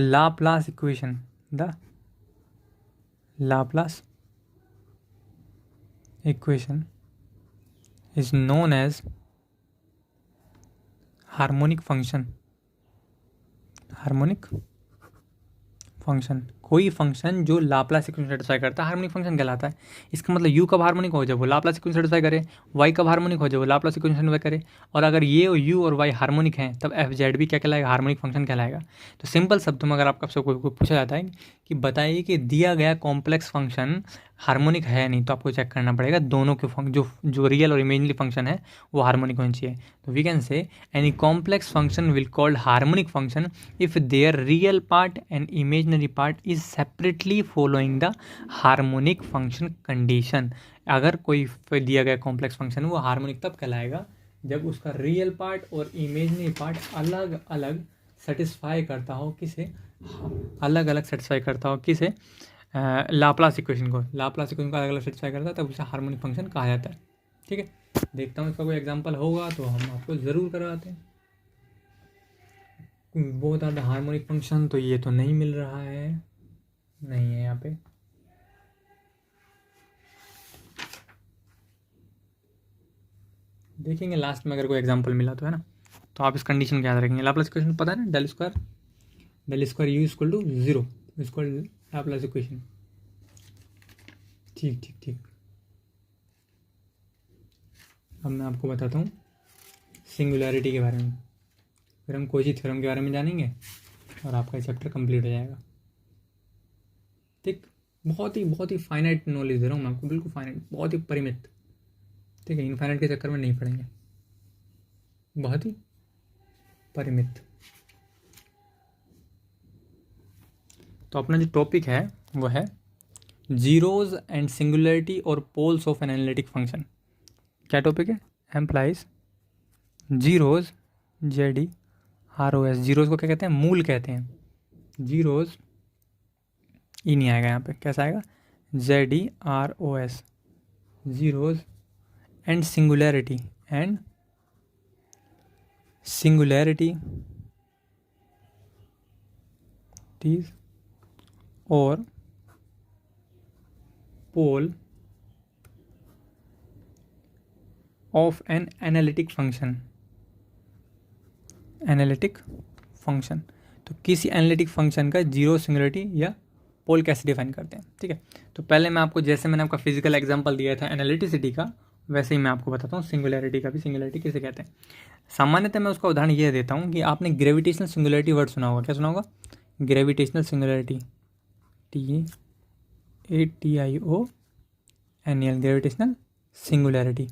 S1: Laplace equation, is known as harmonic function. कोई फंक्शन जो लाप्लास इक्वेशन सेटिस्फाई करता है हार्मोनिक फंक्शन कहलाता है। इसका मतलब u कब हार्मोनिक हो जब वो लाप्लास इक्वेशन सेटिस्फाई करे, y कब हार्मोनिक हो जब वो लाप्लास इक्वेशन सेटिस्फाई करे, और अगर ये u और y हार्मोनिक हैं तब FZ भी क्या कहलाएगा, हार्मोनिक फंक्शन कहलाएगा। तो सिंपल शब्द में अगर आपसे कोई पूछा जाता है कि बताइए कि दिया गया कॉम्प्लेक्स फंक्शन हार्मोनिक है नहीं, तो आपको चेक करना पड़ेगा दोनों के जो रियल और इमेजिनरी फंक्शन है वो हार्मोनिक होनी चाहिए। तो we can say any complex function will called harmonic function if their real part and imaginary part is separately following the harmonic function condition. अगर कोई दिया गया कॉम्प्लेक्स फंक्शन वो हार्मोनिक तब कहलाएगा जब उसका रियल पार्ट और इमेजनरी पार्ट अलग अलग सेटिस्फाई करता हो किसे, अलग अलग सेटिस्फाई करता हो किसे, लाप्लास इक्वेशन को, लाप्लास इक्वेशन को अलग अलग सेटिस्फाई करता है, तब उसे हार्मोनिक फंक्शन कहा जाता है। ठीक है, देखता हूँ इसका कोई एग्जांपल होगा तो हम आपको ज़रूर करवाते हैं। बहुत ज़्यादा हार्मोनिक फंक्शन तो ये तो नहीं मिल रहा है, नहीं है यहाँ पे। देखेंगे लास्ट में अगर कोई एग्जांपल मिला तो, है ना। तो आप इस कंडीशन को याद रखेंगे। लाप्लास इक्वेशन पता है ना, del square u equal to 0 इसको लाप्लास इक्वेशन। ठीक ठीक ठीक। अब मैं आपको बताता हूँ सिंगुलैरिटी के बारे में, फिर हम कोची थ्योरम के बारे में जानेंगे और आपका चैप्टर कंप्लीट हो जाएगा। ठीक, बहुत ही फाइनाइट नॉलेज दे रहा हूँ मैं आपको, बिल्कुल फाइनाइट, बहुत ही परिमित। ठीक है, इनफाइनाइट के चक्कर में नहीं पड़ेंगे, बहुत ही परिमित। तो अपना जो टॉपिक है वो है जीरोज एंड सिंगुलरिटी और poles of an analytic function. क्या टॉपिक है? एम्प्लाइज जीरोज, ZEROS, जीरोज को क्या कहते हैं? मूल कहते हैं। जीरोज ई नहीं आएगा यहाँ पे, कैसा आएगा? ZEROS, जीरोज एंड सिंगुलैरिटी, और pole of an analytic function. Analytic function, तो किसी एनालिटिक फंक्शन का जीरो, सिंगुलरिटी या पोल कैसे डिफाइन करते हैं। ठीक है, तो पहले मैं आपको, जैसे मैंने आपका फिजिकल एग्जांपल दिया था एनालिटिसिटी का, वैसे ही मैं आपको बताता हूँ सिंगुलैरिटी का भी। सिंगुलैरिटी किसे कहते हैं? सामान्यतः मैं उसका उदाहरण ये देता हूँ कि आपने ग्रेविटेशनल सिंगुलैरिटी वर्ड सुना होगा। क्या सुना होगा? Gravitational singularity, TATIONAL, gravitational singularity.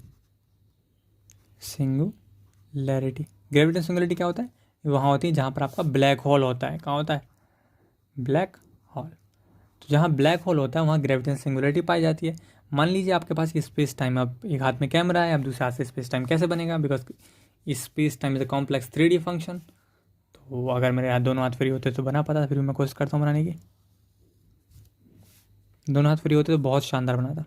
S1: Gravitational singularity क्या होता है? वहाँ होती है जहाँ पर आपका ब्लैक होल होता है। कहाँ होता है? Black hole. तो जहाँ ब्लैक होल होता है वहाँ ग्रेविटेशनल सिंगुलैरिटी पाई जाती है। मान लीजिए आपके पास स्पेस टाइम, अब एक हाथ में कैमरा है, अब दूसरे हाथ से स्पेस टाइम कैसे बनेगा? Because space time is a complex 3D function. तो अगर मेरे हाथ, दोनों हाथ फ्री होते तो बना पाता, फिर भी मैं कोशिश करता हूँ बनाने की। दोनों हाथ फ्री होते तो बहुत शानदार बनाता।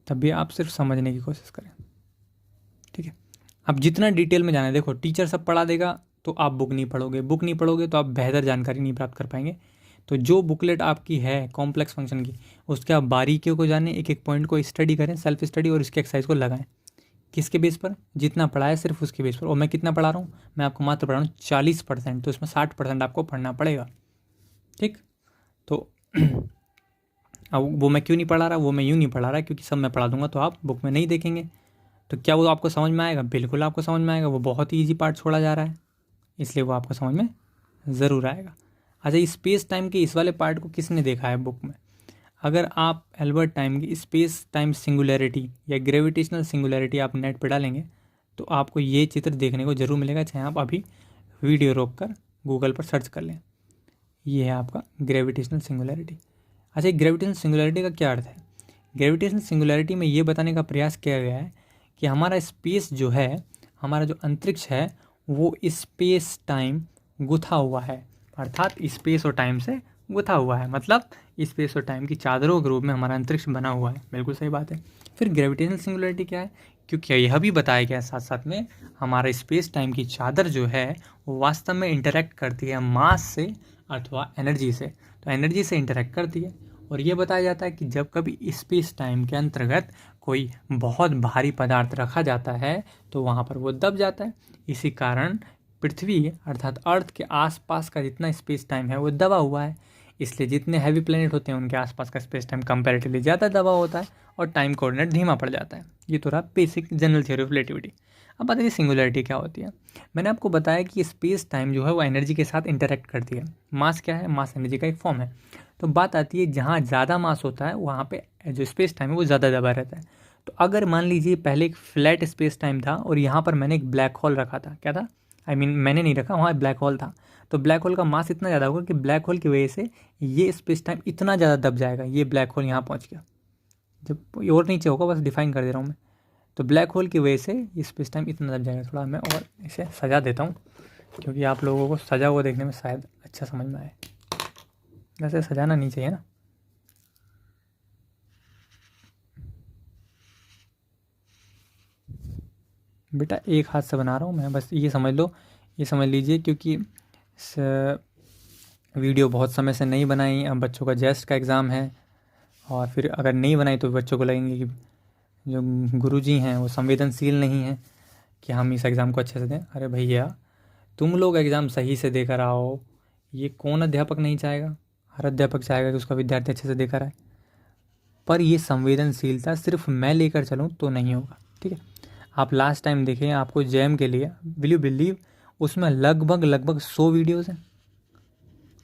S1: तब भी आप सिर्फ समझने की कोशिश करें। ठीक है, अब जितना डिटेल में जाना है, देखो टीचर सब पढ़ा देगा तो आप बुक नहीं पढ़ोगे तो आप बेहतर जानकारी नहीं प्राप्त कर पाएंगे। तो जो बुकलेट आपकी है कॉम्प्लेक्स फंक्शन की, उसके आप बारीकियों को जानें, एक एक पॉइंट को स्टडी करें, सेल्फ स्टडी, और इसके एक्सरसाइज को लगाएं। किसके बेस पर? जितना पढ़ा है सिर्फ उसके बेस पर। और मैं कितना पढ़ा रहा हूँ? मैं आपको मात्र पढ़ा रहा हूँ 40%, तो इसमें 60% आपको पढ़ना पड़ेगा। ठीक, तो अब वो मैं क्यों नहीं पढ़ा रहा, वो मैं यूँ नहीं पढ़ा रहा क्योंकि सब मैं पढ़ा दूंगा तो आप बुक में नहीं देखेंगे। तो क्या वो आपको समझ में आएगा? बिल्कुल आपको समझ में आएगा। वो बहुत ही ईजी पार्ट छोड़ा जा रहा है, इसलिए वो आपको समझ में ज़रूर आएगा। अच्छा, स्पेस टाइम के इस वाले पार्ट को किसने देखा है बुक में? अगर आप एल्बर्ट टाइम की स्पेस टाइम सिंगुलैरिटी या ग्रेविटेशनल सिंगुलैरिटी आप नेट पर डालेंगे तो आपको ये चित्र देखने को जरूर मिलेगा, चाहे आप अभी वीडियो रोक कर गूगल पर सर्च कर लें। ये है आपका ग्रेविटेशनल सिंगुलैरिटी। अच्छा, ग्रेविटेशनल सिंगुलैरिटी का क्या अर्थ है? ग्रेविटेशनल सिंगुलैरिटी में ये बताने का प्रयास किया गया है कि हमारा स्पेस जो है, हमारा जो अंतरिक्ष है, वो स्पेस टाइम गुथा हुआ है, अर्थात स्पेस और टाइम से गुथा हुआ है। मतलब स्पेस और टाइम की चादरों के रूप में हमारा अंतरिक्ष बना हुआ है। बिल्कुल सही बात है। फिर ग्रेविटेशनल सिंगुलैरिटी क्या है? क्योंकि यह भी बताया गया साथ साथ में, हमारा स्पेस टाइम की चादर जो है वो वास्तव में इंटरेक्ट करती है मास से अथवा एनर्जी से। तो एनर्जी से इंटरेक्ट करती है, और ये बताया जाता है कि जब कभी स्पेस टाइम के अंतर्गत कोई बहुत भारी पदार्थ रखा जाता है तो वहाँ पर वो दब जाता है। इसी कारण पृथ्वी अर्थात अर्थ के आसपास का जितना स्पेस टाइम है वो दबा हुआ है। इसलिए जितने हैवी प्लेनेट होते हैं उनके आसपास का स्पेस टाइम कंपैरेटिवली ज़्यादा दबा होता है और टाइम कोऑर्डिनेट धीमा पड़ जाता है। ये तो रहा basic general theory of relativity. अब बताइए सिंगुलैरिटी क्या होती है। मैंने आपको बताया कि स्पेस टाइम जो है वो एनर्जी के साथ इंटरेक्ट करती है। मास क्या है? मास एनर्जी का एक फॉर्म है। तो बात आती है जहाँ ज़्यादा मास होता है वहाँ पे जो स्पेस टाइम है वो ज़्यादा दबा रहता है। तो अगर मान लीजिए पहले एक फ्लैट स्पेस टाइम था और यहाँ पर मैंने एक ब्लैक होल रखा था, क्या था? मैंने नहीं रखा, वहाँ ब्लैक होल था। तो ब्लैक होल का मास इतना ज़्यादा होगा कि ब्लैक होल की वजह से ये स्पेस टाइम इतना ज़्यादा दब जाएगा। ये ब्लैक होल यहाँ पहुँच गया, जब और नीचे होगा, बस डिफाइन कर दे रहा हूँ मैं। तो ब्लैक होल की वजह से स्पेस टाइम इतना दब जाएगा। थोड़ा मैं और इसे सजा देता हूँ क्योंकि आप लोगों को सजा हुआ देखने में शायद अच्छा समझ में आए। वैसे सजाना नहीं चाहिए ना। बेटा एक हाथ से बना रहा हूँ मैं, बस ये समझ लो, ये समझ लीजिए, क्योंकि वीडियो बहुत समय से नहीं बनाई। अब बच्चों का जेस्ट का एग्ज़ाम है और फिर अगर नहीं बनाई तो बच्चों को लगेंगे कि जो गुरुजी हैं वो संवेदनशील नहीं हैं कि हम इस एग्ज़ाम को अच्छे से दें। अरे भैया, तुम लोग एग्ज़ाम सही से देकर आओ, ये कौन अध्यापक नहीं चाहेगा? हर अध्यापक चाहेगा कि उसका विद्यार्थी अच्छे से देकर आए। पर ये संवेदनशीलता सिर्फ मैं लेकर चलूँ तो नहीं होगा, ठीक है। आप लास्ट टाइम देखें, आपको जैम के लिए, विल यू बिलीव, उसमें लगभग 100 वीडियोज़ हैं।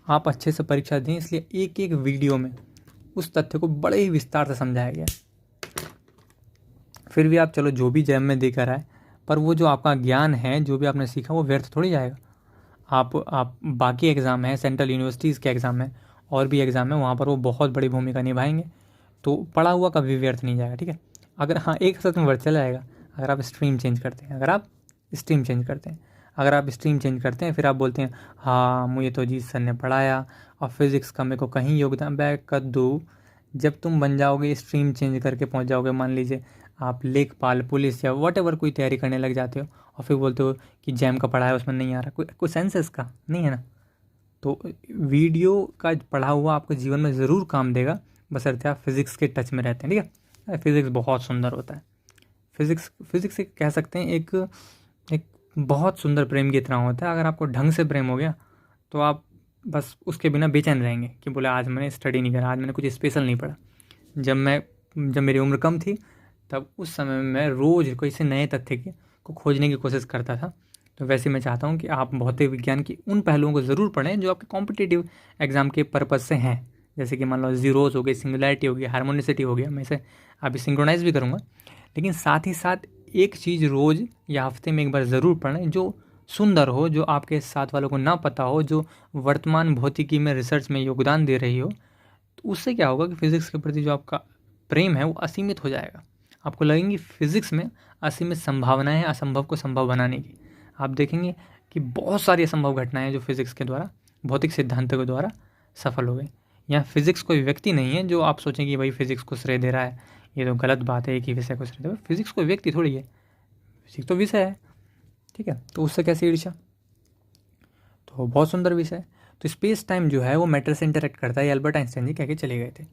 S1: आप अच्छे से परीक्षा दें, इसलिए एक एक वीडियो में उस तथ्य को बड़े ही विस्तार से समझाया गया। फिर भी आप चलो जो भी जैम में देकर आए, पर वो जो आपका ज्ञान है, जो भी आपने सीखा, वो व्यर्थ थोड़ी जाएगा। आप बाकी एग्ज़ाम है, सेंट्रल यूनिवर्सिटीज़ के एग्ज़ाम है और भी एग्ज़ाम है, वहाँ पर वो बहुत बड़ी भूमिका निभाएंगे। तो पढ़ा हुआ कभी व्यर्थ नहीं जाएगा, ठीक है। अगर हाँ, एक सच में व्यर्थ चला जाएगा अगर आप स्ट्रीम चेंज करते हैं। अगर आप स्ट्रीम चेंज करते हैं फिर आप बोलते हैं हाँ मुझे तो अजीत सर ने पढ़ाया और फिज़िक्स का मेरे को कहीं योगदान बैक कर दूँ। जब तुम बन जाओगे, स्ट्रीम चेंज करके पहुंच जाओगे, मान लीजिए आप लेखपाल, पुलिस या वॉटेवर कोई तैयारी करने लग जाते हो और फिर बोलते हो कि जैम का पढ़ा है उसमें नहीं आ रहा, कोई सेंस है इसका? नहीं है ना। तो वीडियो का पढ़ा हुआ आपको जीवन में ज़रूर काम देगा, बशर्ते आप फिज़िक्स के टच में रहते हैं, ठीक है। फिज़िक्स बहुत सुंदर होता है। फिज़िक्स एक कह सकते हैं एक बहुत सुंदर प्रेम की तरह होता है। अगर आपको ढंग से प्रेम हो गया तो आप बस उसके बिना बेचैन रहेंगे कि बोले आज मैंने स्टडी नहीं करा, आज मैंने कुछ स्पेशल नहीं पढ़ा। जब मेरी उम्र कम थी तब उस समय में मैं रोज़ कोई से नए तथ्य को खोजने की कोशिश करता था। तो वैसे मैं चाहता हूँ कि आप भौतिक विज्ञान की उन पहलुओं को ज़रूर पढ़ें जो आपके कॉम्पिटिटिव एग्ज़ाम के पर्पज़ से हैं। जैसे कि मान लो ज़ीरोज़ हो गई, सिंगुलैरिटी हो गई, हार्मोनिसिटी हो गया। मैं इसे अभी सिंक्रोनाइज़ भी करूँगा, लेकिन साथ ही साथ एक चीज़ रोज़ या हफ्ते में एक बार ज़रूर पढ़ें जो सुंदर हो, जो आपके साथ वालों को ना पता हो, जो वर्तमान भौतिकी में रिसर्च में योगदान दे रही हो। तो उससे क्या होगा कि फ़िज़िक्स के प्रति जो आपका प्रेम है वो असीमित हो जाएगा। आपको लगेंगी फ़िज़िक्स में असीमित संभावनाएं हैं असंभव को संभव बनाने की। आप देखेंगे कि बहुत सारी असंभव घटनाएं जो फिज़िक्स के द्वारा, भौतिक सिद्धांतों के द्वारा सफल हो गई। यहाँ फिज़िक्स कोई व्यक्ति नहीं है जो आप सोचें कि भाई फिज़िक्स को श्रेय दे रहा है, ये तो गलत बात है, एक ही विषय को श्रेय दे रहा है। फिज़िक्स कोई व्यक्ति थोड़ी है, फिज़िक्स तो विषय है, ठीक है। तो उससे कैसे ईर्ष्या? तो बहुत सुंदर विषय है। तो स्पेस टाइम जो है वो मैटर से इंटरेक्ट करता है, एल्बर्ट आइंस्टाइन जी कह के चले गए थे।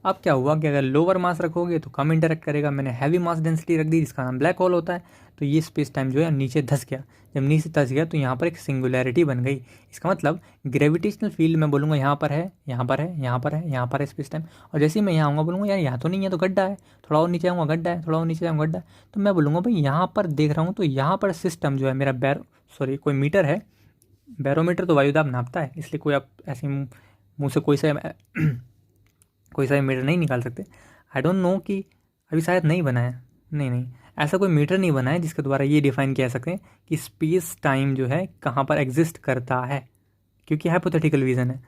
S1: अब क्या हुआ कि अगर लोअर मास रखोगे तो कम इंटरेक्ट करेगा। मैंने हैवी मास डेंसिटी रख दी जिसका नाम ब्लैक होल होता है। तो ये स्पेस टाइम जो है नीचे धंस गया। जब नीचे धंस गया तो यहाँ पर एक सिंगुलैरिटी बन गई। इसका मतलब ग्रेविटेशनल फील्ड में बोलूँगा यहाँ पर है, यहाँ पर है, यहाँ पर है, यहाँ पर है स्पेस टाइम। और जैसे ही मैं यहाँ आऊँगा बोलूँगा यार यहाँ तो नहीं है, तो गड्ढा है। थोड़ा और नीचे आऊँगा गड्ढा है, थोड़ा और नीचे आऊँगा गड्ढा है। तो मैं बोलूँगा भाई यहाँ पर देख रहा हूँ तो यहाँ पर सिस्टम जो है मेरा कोई मीटर है, बैरोमीटर तो वायुदाब नापता है, इसलिए कोई आप ऐसे मुँह से कोई सा मीटर नहीं निकाल सकते। आई डोंट नो कि अभी शायद नहीं बना है, नहीं ऐसा कोई मीटर नहीं बना है जिसके द्वारा ये डिफाइन किया सकें कि स्पेस टाइम जो है कहाँ पर एग्जिस्ट करता है, क्योंकि हाइपोथेटिकल विजन है।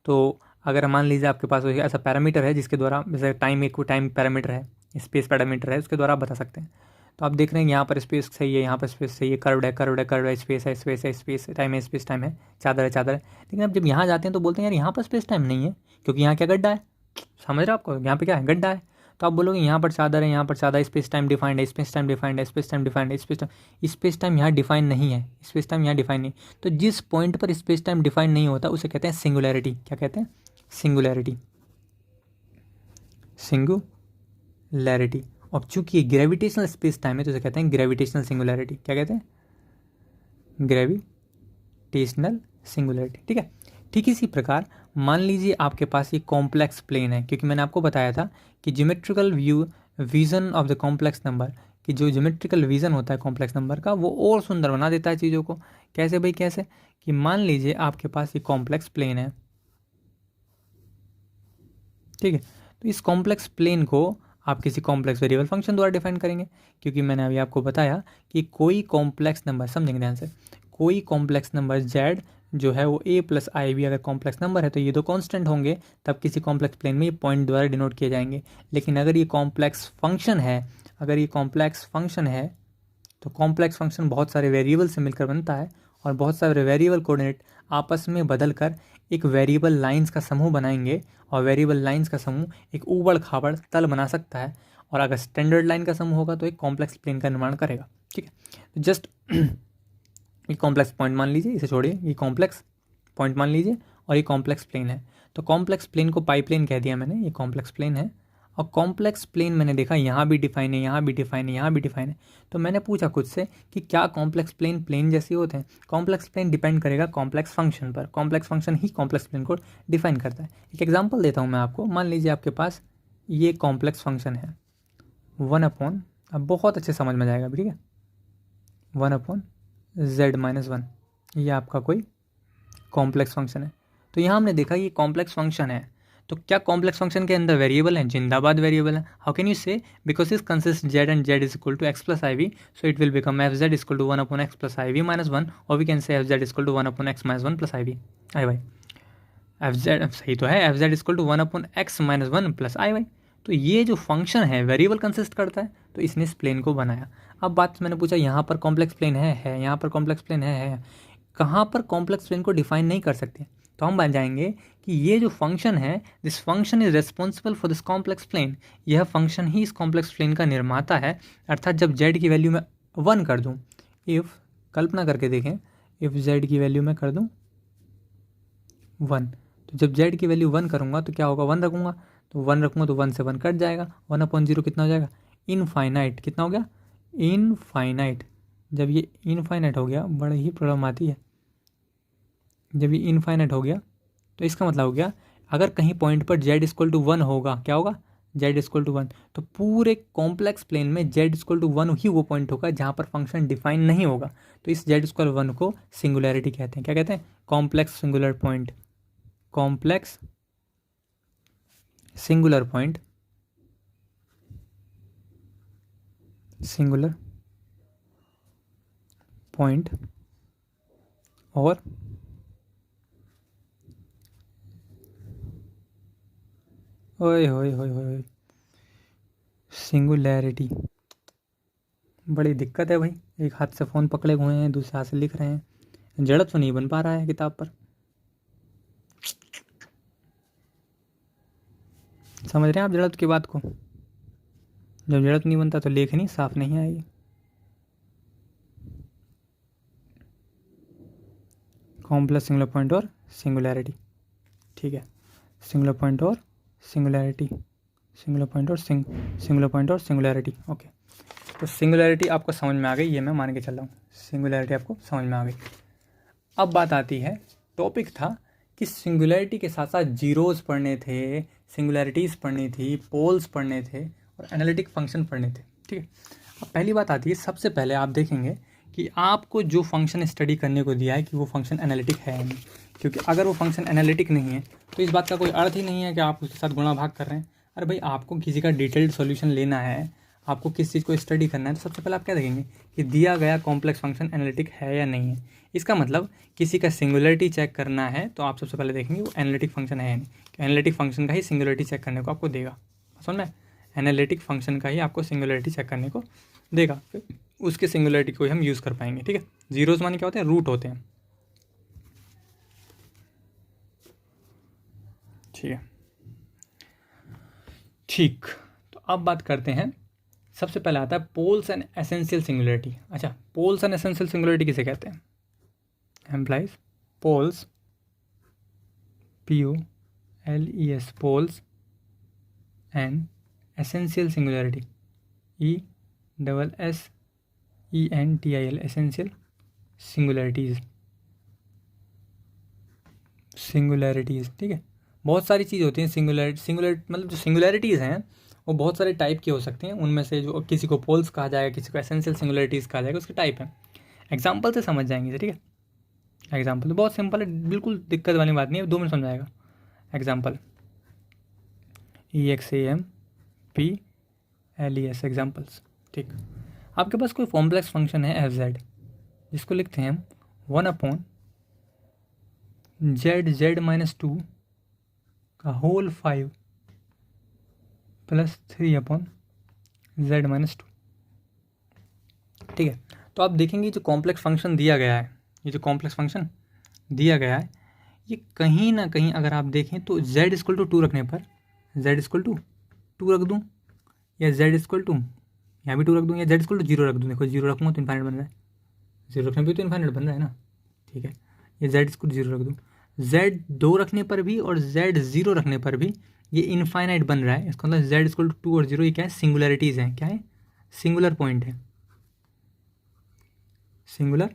S1: तो अगर मान लीजिए आपके पास ऐसा पैरामीटर है जिसके द्वारा, जैसे टाइम एक टाइम पैरामीटर है, स्पेस पैरामीटर है, उसके द्वारा आप बता सकते हैं। तो आप देख रहे हैं यहाँ पर स्पेस सही है, यहाँ पर स्पेस सही है, कर्व्ड है, स्पेस है, स्पेस टाइम है, स्पेस टाइम है, चादर है। लेकिन अब जब यहाँ जाते हैं तो बोलते हैं यार यहाँ पर स्पेस टाइम नहीं है, क्योंकि यहाँ क्या गड्ढा है। समझ रहे हो? आपको यहाँ पे क्या है, गड्ढा है। तो आप बोलोगे यहाँ पर चादर है, यहाँ पर चादर, स्पेस टाइम डिफाइंड है, स्पेस टाइम डिफाइंड है, स्पेस टाइम डिफाइंड है, स्पेस टाइम यहाँ डिफाइन नहीं है, स्पेस टाइम यहाँ डिफाइन नहीं। तो जिस पॉइंट पर स्पेस टाइम डिफाइन नहीं होता उसे कहते हैं सिंगुलैरिटी। क्या कहते हैं? सिंगुलैरिटी। और चूंकि ग्रेविटेशनल स्पेस टाइम है तो उसे कहते हैं ग्रेविटेशनल सिंगुलैरिटी। क्या कहते हैं? ग्रेविटेशनल सिंगुलैरिटी, ठीक है। ठीक इसी प्रकार मान लीजिए आपके पास ये कॉम्प्लेक्स प्लेन है, क्योंकि मैंने आपको बताया था कि geometrical vision of the complex number, कि जो ज्योमेट्रिकल विजन होता है कॉम्प्लेक्स नंबर का वो और सुंदर बना देता है चीज़ों को। कैसे भाई, कैसे? कि मान लीजिए आपके पास ये कॉम्प्लेक्स प्लेन है, ठीक है। तो इस कॉम्प्लेक्स प्लेन को आप किसी कॉम्प्लेक्स वेरिएबल फंक्शन द्वारा डिफाइन करेंगे, क्योंकि मैंने अभी आपको बताया कि कोई कॉम्प्लेक्स नंबर, समझेंगे ध्यान से, कोई कॉम्प्लेक्स नंबर z जो है वो a प्लस आई बी अगर कॉम्प्लेक्स नंबर है तो ये दो कांस्टेंट होंगे, तब किसी कॉम्प्लेक्स प्लेन में ये पॉइंट द्वारा डिनोट किए जाएंगे। लेकिन अगर ये कॉम्प्लेक्स फंक्शन है, अगर ये कॉम्प्लेक्स फंक्शन है तो कॉम्प्लेक्स फंक्शन बहुत सारे वेरिएबल से मिलकर बनता है, और बहुत सारे वेरिएबल कोऑर्डिनेट आपस में बदलकर एक वेरिएबल लाइंस का समूह बनाएंगे, और वेरिएबल लाइंस का समूह एक ऊबड़ खाबड़ तल बना सकता है, और अगर स्टैंडर्ड लाइन का समूह होगा तो एक कॉम्प्लेक्स प्लेन का निर्माण करेगा। ठीक है, तो जस्ट ये कॉम्प्लेक्स पॉइंट मान लीजिए, इसे छोड़िए, ये कॉम्प्लेक्स पॉइंट मान लीजिए और ये कॉम्प्लेक्स प्लेन है। तो कॉम्प्लेक्स प्लेन को पाई प्लेन कह दिया मैंने, ये कॉम्प्लेक्स प्लेन है। और कॉम्प्लेक्स प्लेन मैंने देखा यहाँ भी डिफाइन है, यहाँ भी डिफाइन है, यहाँ भी डिफाइन है। तो मैंने पूछा खुद से कि क्या कॉम्प्लेक्स प्लेन प्लेन जैसे होते हैं? कॉम्प्लेक्स प्लेन डिपेंड करेगा कॉम्प्लेक्स फंक्शन पर, कॉम्प्लेक्स फंक्शन ही कॉम्प्लेक्स प्लेन को डिफाइन करता है। एक एग्जाम्पल देता हूँ मैं आपको। मान लीजिए आपके पास ये कॉम्प्लेक्स फंक्शन है 1/, अब बहुत अच्छे समझ में जाएगा, ठीक है, 1/z-1, ये आपका कोई कॉम्प्लेक्स फंक्शन है। तो यहाँ हमने देखा ये कॉम्प्लेक्स फंक्शन है, तो क्या कॉम्प्लेक्स फंक्शन के अंदर वेरिएबल है? जिंदाबाद वेरिएबल है। How can you say? Because is consist z and z is equal to x plus I v, so it will become f z equal to 1/x plus I v minus 1, और we can say f z equal to 1/x minus 1 plus I v i y. F z सही तो है, f z equal to 1/x minus 1 plus I y. तो ये जो function है variable consist करता है, तो इसने इस प्लेन को बनाया। अब बात मैंने पूछा यहाँ पर कॉम्प्लेक्स प्लेन है, यहाँ पर कॉम्प्लेक्स प्लेन है, कहाँ पर कॉम्प्लेक्स प्लेन को डिफाइन नहीं कर सकते? तो हम बन जाएंगे कि ये जो फंक्शन है, this function is responsible for this complex plane, यह फंक्शन ही इस कॉम्प्लेक्स प्लेन का निर्माता है। अर्थात जब z की वैल्यू मैं 1 कर दूँ, इफ़ कल्पना करके देखें, इफ़ z की वैल्यू मैं कर दूँ 1, तो जब z की वैल्यू 1 करूँगा तो क्या होगा? 1 रखूँगा, तो 1 रखूँगा तो 1 से 1 कट जाएगा, 1/0 कितना हो जाएगा? इनफाइनाइट। कितना हो गया? इनफाइनाइट। जब ये इनफाइनाइट हो गया, बड़ी ही प्रॉब्लम आती है। जब ये इनफाइनाइट हो गया तो इसका मतलब हो गया अगर कहीं पॉइंट पर z इक्वल टू 1 होगा, क्या होगा? z इक्वल टू 1, तो पूरे कॉम्प्लेक्स प्लेन में z इक्वल टू 1 ही वो पॉइंट होगा जहाँ पर फंक्शन डिफाइन नहीं होगा। तो इस z इक्वल 1 को सिंगुलैरिटी कहते हैं। क्या कहते हैं? Complex singular point, complex singular point, singular point और ओए होए होए होए सिंगुलैरिटी। बड़ी दिक्कत है भाई, एक हाथ से फ़ोन पकड़े हुए हैं, दूसरे हाथ से लिख रहे हैं, जड़त तो नहीं बन पा रहा है किताब पर। समझ रहे हैं आप जड़त की बात को? जब जड़त नहीं बनता तो लेखनी साफ नहीं आएगी। कॉम्प्लेक्स सिंगुलर पॉइंट और सिंगुलैरिटी, ठीक है, सिंगुलर पॉइंट और सिंगुलैरिटी, सिंगुलर पॉइंट और सिंगुलर पॉइंट और सिंगुलैरिटी। ओके, तो सिंगुलैरिटी आपको समझ में आ गई, ये मैं मान के चल रहा हूँ, सिंगुलैरिटी आपको समझ में आ गई। अब बात आती है, टॉपिक था कि सिंगुलैरिटी के साथ साथ जीरोज़ पढ़ने थे, सिंगुलैरिटीज़ पढ़नी थी, पोल्स पढ़ने थे और एनालिटिक फंक्शन पढ़ने थे। ठीक है, अब पहली बात आती है, सबसे पहले आप देखेंगे कि आपको जो फंक्शन स्टडी करने को दिया है कि वो फंक्शन एनालिटिक है नहीं, क्योंकि अगर वो फंक्शन एनालिटिक नहीं है तो इस बात का कोई अर्थ ही नहीं है कि आप उसके साथ गुणा भाग कर रहे हैं। अरे भाई, आपको किसी का डिटेल्ड सॉल्यूशन लेना है, आपको किस चीज़ को स्टडी करना है, तो सबसे पहले आप क्या देखेंगे कि दिया गया कॉम्प्लेक्स फंक्शन एनालिटिक है या नहीं है। इसका मतलब किसी का सिंगुलरिटी चेक करना है तो आप सबसे पहले देखेंगे वो एनालिटिक फंक्शन है या नहीं। एनालिटिक फंक्शन का ही सिंगुलरिटी चेक करने को आपको देगा, समझ में? एनालिटिक फंक्शन का ही आपको सिंगुलरिटी चेक करने को देगा, फिर उसके सिंगुलरिटी को ही हम यूज़ कर पाएंगे। ठीक है, जीरोस माने क्या होते हैं? रूट होते हैं। ठीक है, ठीक, तो अब बात करते हैं, सबसे पहले आता है पोल्स एंड एसेंशियल सिंगुलरिटी। अच्छा, पोल्स एंड एसेंशियल सिंगुलरिटी किसे कहते हैं? एम्प्लाइज poles, POLES, poles and essential singularity, ESSENTIL, essential singularities, singularities. ठीक है, बहुत सारी चीज़ होती हैं सिंगुलर मतलब जो सिंगुलरिटीज़ हैं वो बहुत सारे टाइप की हो सकती हैं, उनमें से जो किसी को पोल्स कहा जाएगा, किसी को एसेंशियल सिंगुलरिटीज़ कहा जाएगा, उसके टाइप हैं। एग्जाम्पल से समझ जाएंगे, ठीक है। एग्जाम्पल तो बहुत सिंपल है, बिल्कुल दिक्कत वाली बात नहीं है, 2 मिनट समझाएगा। Example EXAMPLES, examples. ठीक, आपके पास कोई कॉम्प्लेक्स फंक्शन है FZ, जिसको लिखते हैं हम 1/, z माइनस 2 का whole 5 plus 3 upon z minus 2। ठीक है, तो आप देखेंगे जो कॉम्प्लेक्स फंक्शन दिया गया है, ये जो कॉम्प्लेक्स फंक्शन दिया गया है, ये कहीं ना कहीं अगर आप देखें तो z इक्वल टू 2 रखने पर, z इक्वल टू 2 रख दूँ, या z इक्वल टू यहाँ भी 2 रख दूँ, या z इक्वल टू 0 रख दूँ। देखो 0 रखूँगा तो इनफाइनाइट बन रहा है, 0 रखने पर तो इनफाइनाइट बन रहा है ना। ठीक है, ये z इक्वल टू 0 रख दूँ, z 2 रखने पर भी और z 0 रखने पर भी ये इनफाइनाइट बन रहा है। इसका मतलब z इक्वल टू 2 और 0 ये क्या है, सिंगुलरिटीज़ हैं। क्या है, सिंगुलर पॉइंट है, सिंगुलर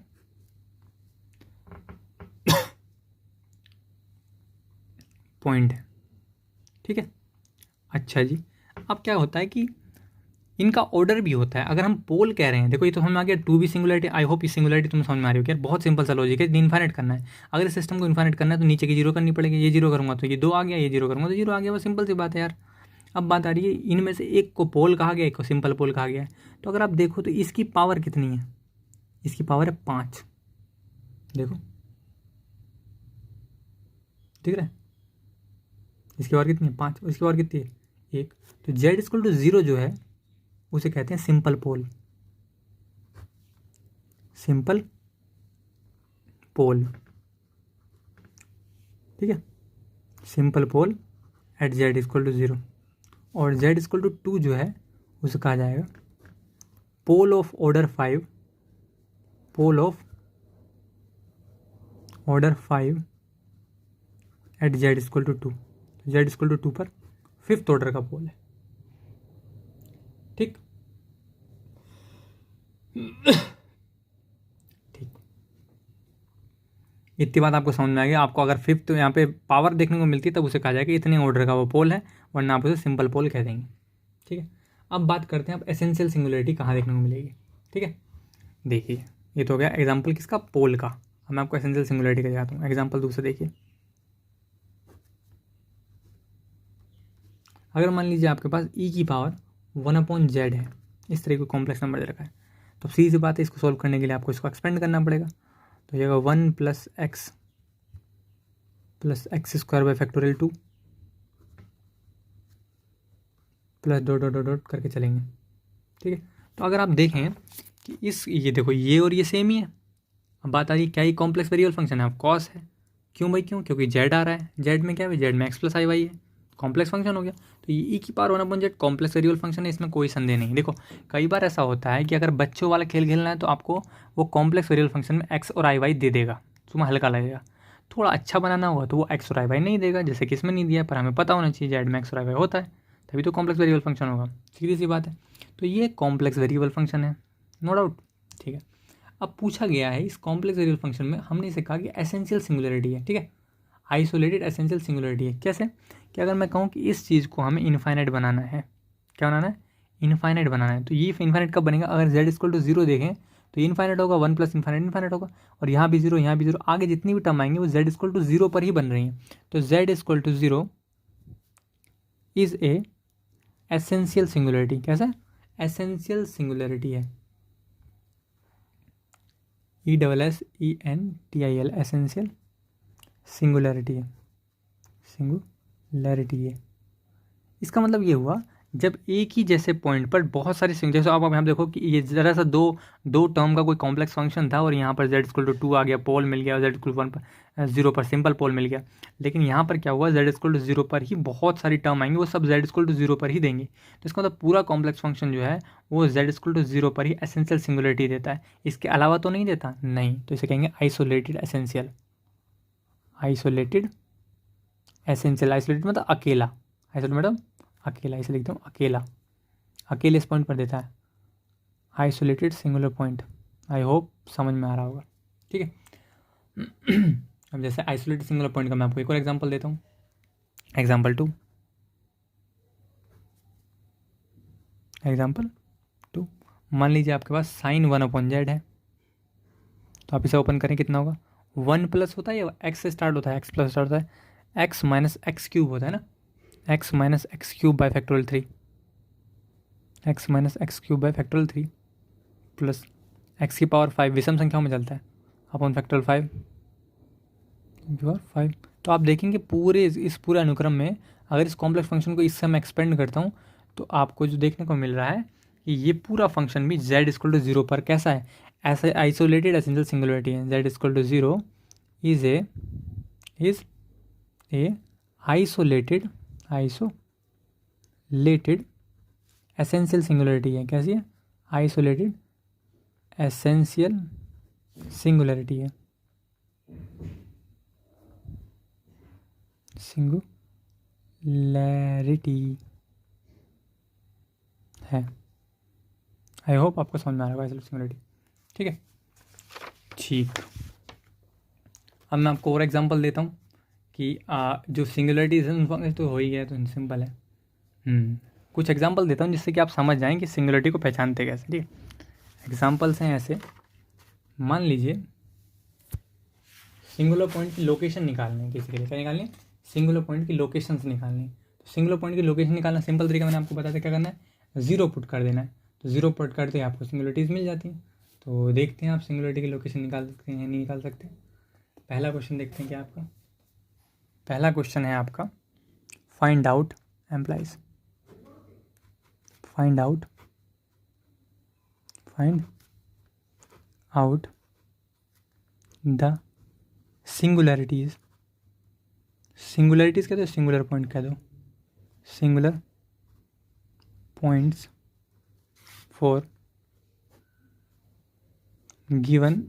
S1: पॉइंट है। ठीक है, अच्छा जी, अब क्या होता है कि इनका ऑर्डर भी होता है। अगर हम पोल कह रहे हैं, देखो ये तो समझ में आ गया, to be singularity. I hope इस सिंगुलरिटी तुम्हें समझ में आ रही हो। क्या बहुत सिंपल सा लॉजिक है, इनफाइनाइट करना है। अगर इस सिस्टम को इनफाइनाइट करना है तो नीचे की 0 करनी पड़ेगी। ये 0 करूँगा तो ये 2 आ गया, ये 0 करूँगा तो 0 आ गया, बस सिंपल सी बात है यार। अब बात आ रही है, इनमें से एक को पोल कहा गया, एक को सिंपल पोल कहा गया है। तो अगर आप देखो तो इसकी पावर कितनी है, इसकी पावर है 5। देखो दिख रहा है, इसकी पावर कितनी है 5, और इसकी पावर कितनी है 1। तो z इक्वल टू 0 जो है उसे कहते हैं सिंपल पोल, सिंपल पोल। ठीक है, simple pole at z equal to 0। और z इक्वल टू 2 जो है उसे कहा जाएगा pole of order 5, pole of order 5 at z equal to 2। z equal to 2 पर 5th ऑर्डर का पोल है। ठीक ठीक, इतनी बात आपको समझ में आ गई। आपको अगर 5th यहाँ पे पावर देखने को मिलती है तब उसे कहा जाएगा इतने ऑर्डर का वो पोल है, वरना आप उसे सिंपल पोल कह देंगे। ठीक है, अब बात करते हैं अब एसेंशियल सिंगुलरिटी कहाँ देखने को मिलेगी। ठीक है, देखिए ये तो हो गया एग्जाम्पल किसका, पोल का। अब मैं आपको एसेंशियल सिंगुलरिटी का दिखाता हूँ। एग्जाम्पल दूसरा देखिए, अगर मान लीजिए आपके पास e की पावर 1/z है, इस तरह का कॉम्प्लेक्स नंबर दे रखा है, तो सीधी सी बात है, इसको सॉल्व करने के लिए आपको इसको एक्सपेंड करना पड़ेगा। तो ये 1 plus x square by factorial 2 plus dot dot dot dot करके चलेंगे। ठीक है, तो अगर आप देखें कि ये देखो ये और ये सेम ही है। अब बात आ रही है क्या ये कॉम्प्लेक्स वेरिएबल फंक्शन है, ऑफ कोर्स है। क्यों भाई, क्यों, क्योंकि z आ रहा है, z में क्या है, z में x प्लस आई वाई है, कॉम्प्लेक्स फंक्शन हो गया। तो ये e की power 1/z complex variable function है, इसमें कोई संदेह नहीं। देखो कई बार ऐसा होता है कि अगर बच्चों वाला खेल खेलना है तो आपको वो कॉम्प्लेक्स वेरिएबल फंक्शन में x और आई वाई दे देगा, तुम्हें हल्का लगेगा। थोड़ा अच्छा बनाना हुआ तो वो x और आई वाई नहीं देगा, जैसे कि इसमें नहीं दिया, पर हमें पता होना चाहिए z में x और आई वाई होता है, तभी तो कॉम्प्लेक्स वेरिएबल फंक्शन होगा। सीधी सी बात है, तो ये कॉम्प्लेक्स वेरिएबल फंक्शन है, नो डाउट। ठीक है, अब पूछा गया है इस कॉम्प्लेक्स वेरिएबल फंक्शन में, हमने इसे कहा कि एसेंशियल सिंगुलरिटी है। ठीक है, आइसोलेटेड एसेंशियल सिंगुलरिटी है। कैसे, कि अगर मैं कहूँ कि इस चीज़ को हमें इनफाइनाइट बनाना है, क्या बनाना है, इनफाइनाइट बनाना है, तो ये इनफाइनाइट कब बनेगा, अगर z इक्वल टू 0 देखें तो इनफाइनाइट होगा, 1 प्लस इनफाइनाइट इनफाइनाइट होगा, और यहाँ भी 0, यहाँ भी 0, आगे जितनी भी टर्म आएंगे वो z इक्वल टू 0 पर ही बन रही हैं। तो z equal to 0 is a essential singularity. कैसा, एसेंशियल सिंगुलरिटी है, ESSENTIAL, एसेंशियल सिंगुलरिटी है, सिंगुलरिटी है। इसका मतलब ये हुआ जब एक ही जैसे पॉइंट पर बहुत सारे जैसे आप यहाँ देखो कि ये ज़रा सा दो टर्म का कोई कॉम्प्लेक्स फंक्शन था और यहाँ पर z इक्वल टू 2 आ गया, पोल मिल गया, z इक्वल 1 पर 0 पर सिंपल पोल मिल गया। लेकिन यहाँ पर क्या हुआ, z इक्वल टू 0 पर ही बहुत सारी टर्म आएंगी, वो सब z इक्वल टू 0 पर ही देंगे। तो इसका मतलब पूरा कॉम्प्लेक्स फंक्शन जो है वो z इक्वल टू 0 पर ही एसेंशियल सिंगुलरिटी देता है, इसके अलावा तो नहीं देता, नहीं। तो इसे कहेंगे isolated essential, isolated essential. Isolated मतलब अकेला, आइसोलेटेड मतलब अकेला, इसे लिखता हूँ अकेला, अकेले इस पॉइंट पर देता है, isolated singular point. I hope समझ में आ रहा होगा। ठीक है, अब जैसे आइसोलेटेड सिंगुलर पॉइंट का मैं आपको एक और एग्जांपल देता हूँ। एग्जांपल टू, मान लीजिए आपके पास साइन 1/z है, तो आप इसे ओपन करें, कितना होगा, 1 प्लस होता है या एक्स से स्टार्ट होता है, एक्स प्लस स्टार्ट होता है, एक्स माइनस एक्स क्यूब होता है ना, x minus x cube by factorial 3, x minus x cube by factorial 3 plus x की पावर 5 विषम संख्याओं में चलता है, अपॉन फैक्टोरियल 5, और 5। तो आप देखेंगे पूरे इस पूरे अनुक्रम में अगर इस कॉम्प्लेक्स फंक्शन को इससे मैं एक्सपेंड करता हूँ तो आपको जो देखने को मिल रहा है कि ये पूरा फंक्शन भी z इक्वल टू 0 पर कैसा है, ऐसे आइसोलेटेड एसेंशियल सिंगुलरिटी है। z equal to 0 is a isolated essential singularity है। कैसी है? आइसोलेटेड एसेंशियल सिंगुलरिटी है, सिंगुलैरिटी है। आई होप आपको समझ में आ रहा होगा सिंगुलैरिटी। ठीक है, ठीक। अब मैं आपको और एग्जांपल देता हूँ कि जो सिंगुलैरिटी तो हो ही गया, तो सिंपल है। कुछ एग्जांपल देता हूँ जिससे कि आप समझ जाएं कि सिंगुलैरिटी को पहचानते कैसे। ठीक है, एग्जांपल्स हैं ऐसे। मान लीजिए सिंगुलर पॉइंट की लोकेशन निकालनी है किसी के लिए। क्या निकालनी है? सिंगुलर पॉइंट की लोकेशंस निकालनी है। तो सिंगुलर पॉइंट की लोकेशन निकालना सिंपल तरीका मैंने आपको बताया था, क्या करना है? 0 पुट कर देना है। तो 0 पुट करते ही आपको सिंगुलरिटीज़ मिल जाती हैं। तो देखते हैं आप सिंगुलरिटी की लोकेशन निकाल सकते हैं या नहीं निकाल सकते। पहला क्वेश्चन देखते हैं क्या आपका। पहला क्वेश्चन है आपका फाइंड आउट एम्प्लाइज, फाइंड आउट द सिंगुलरिटीज़ कह दो, सिंगुलर पॉइंट कह दो, सिंगुलर पॉइंट्स फॉर गिवन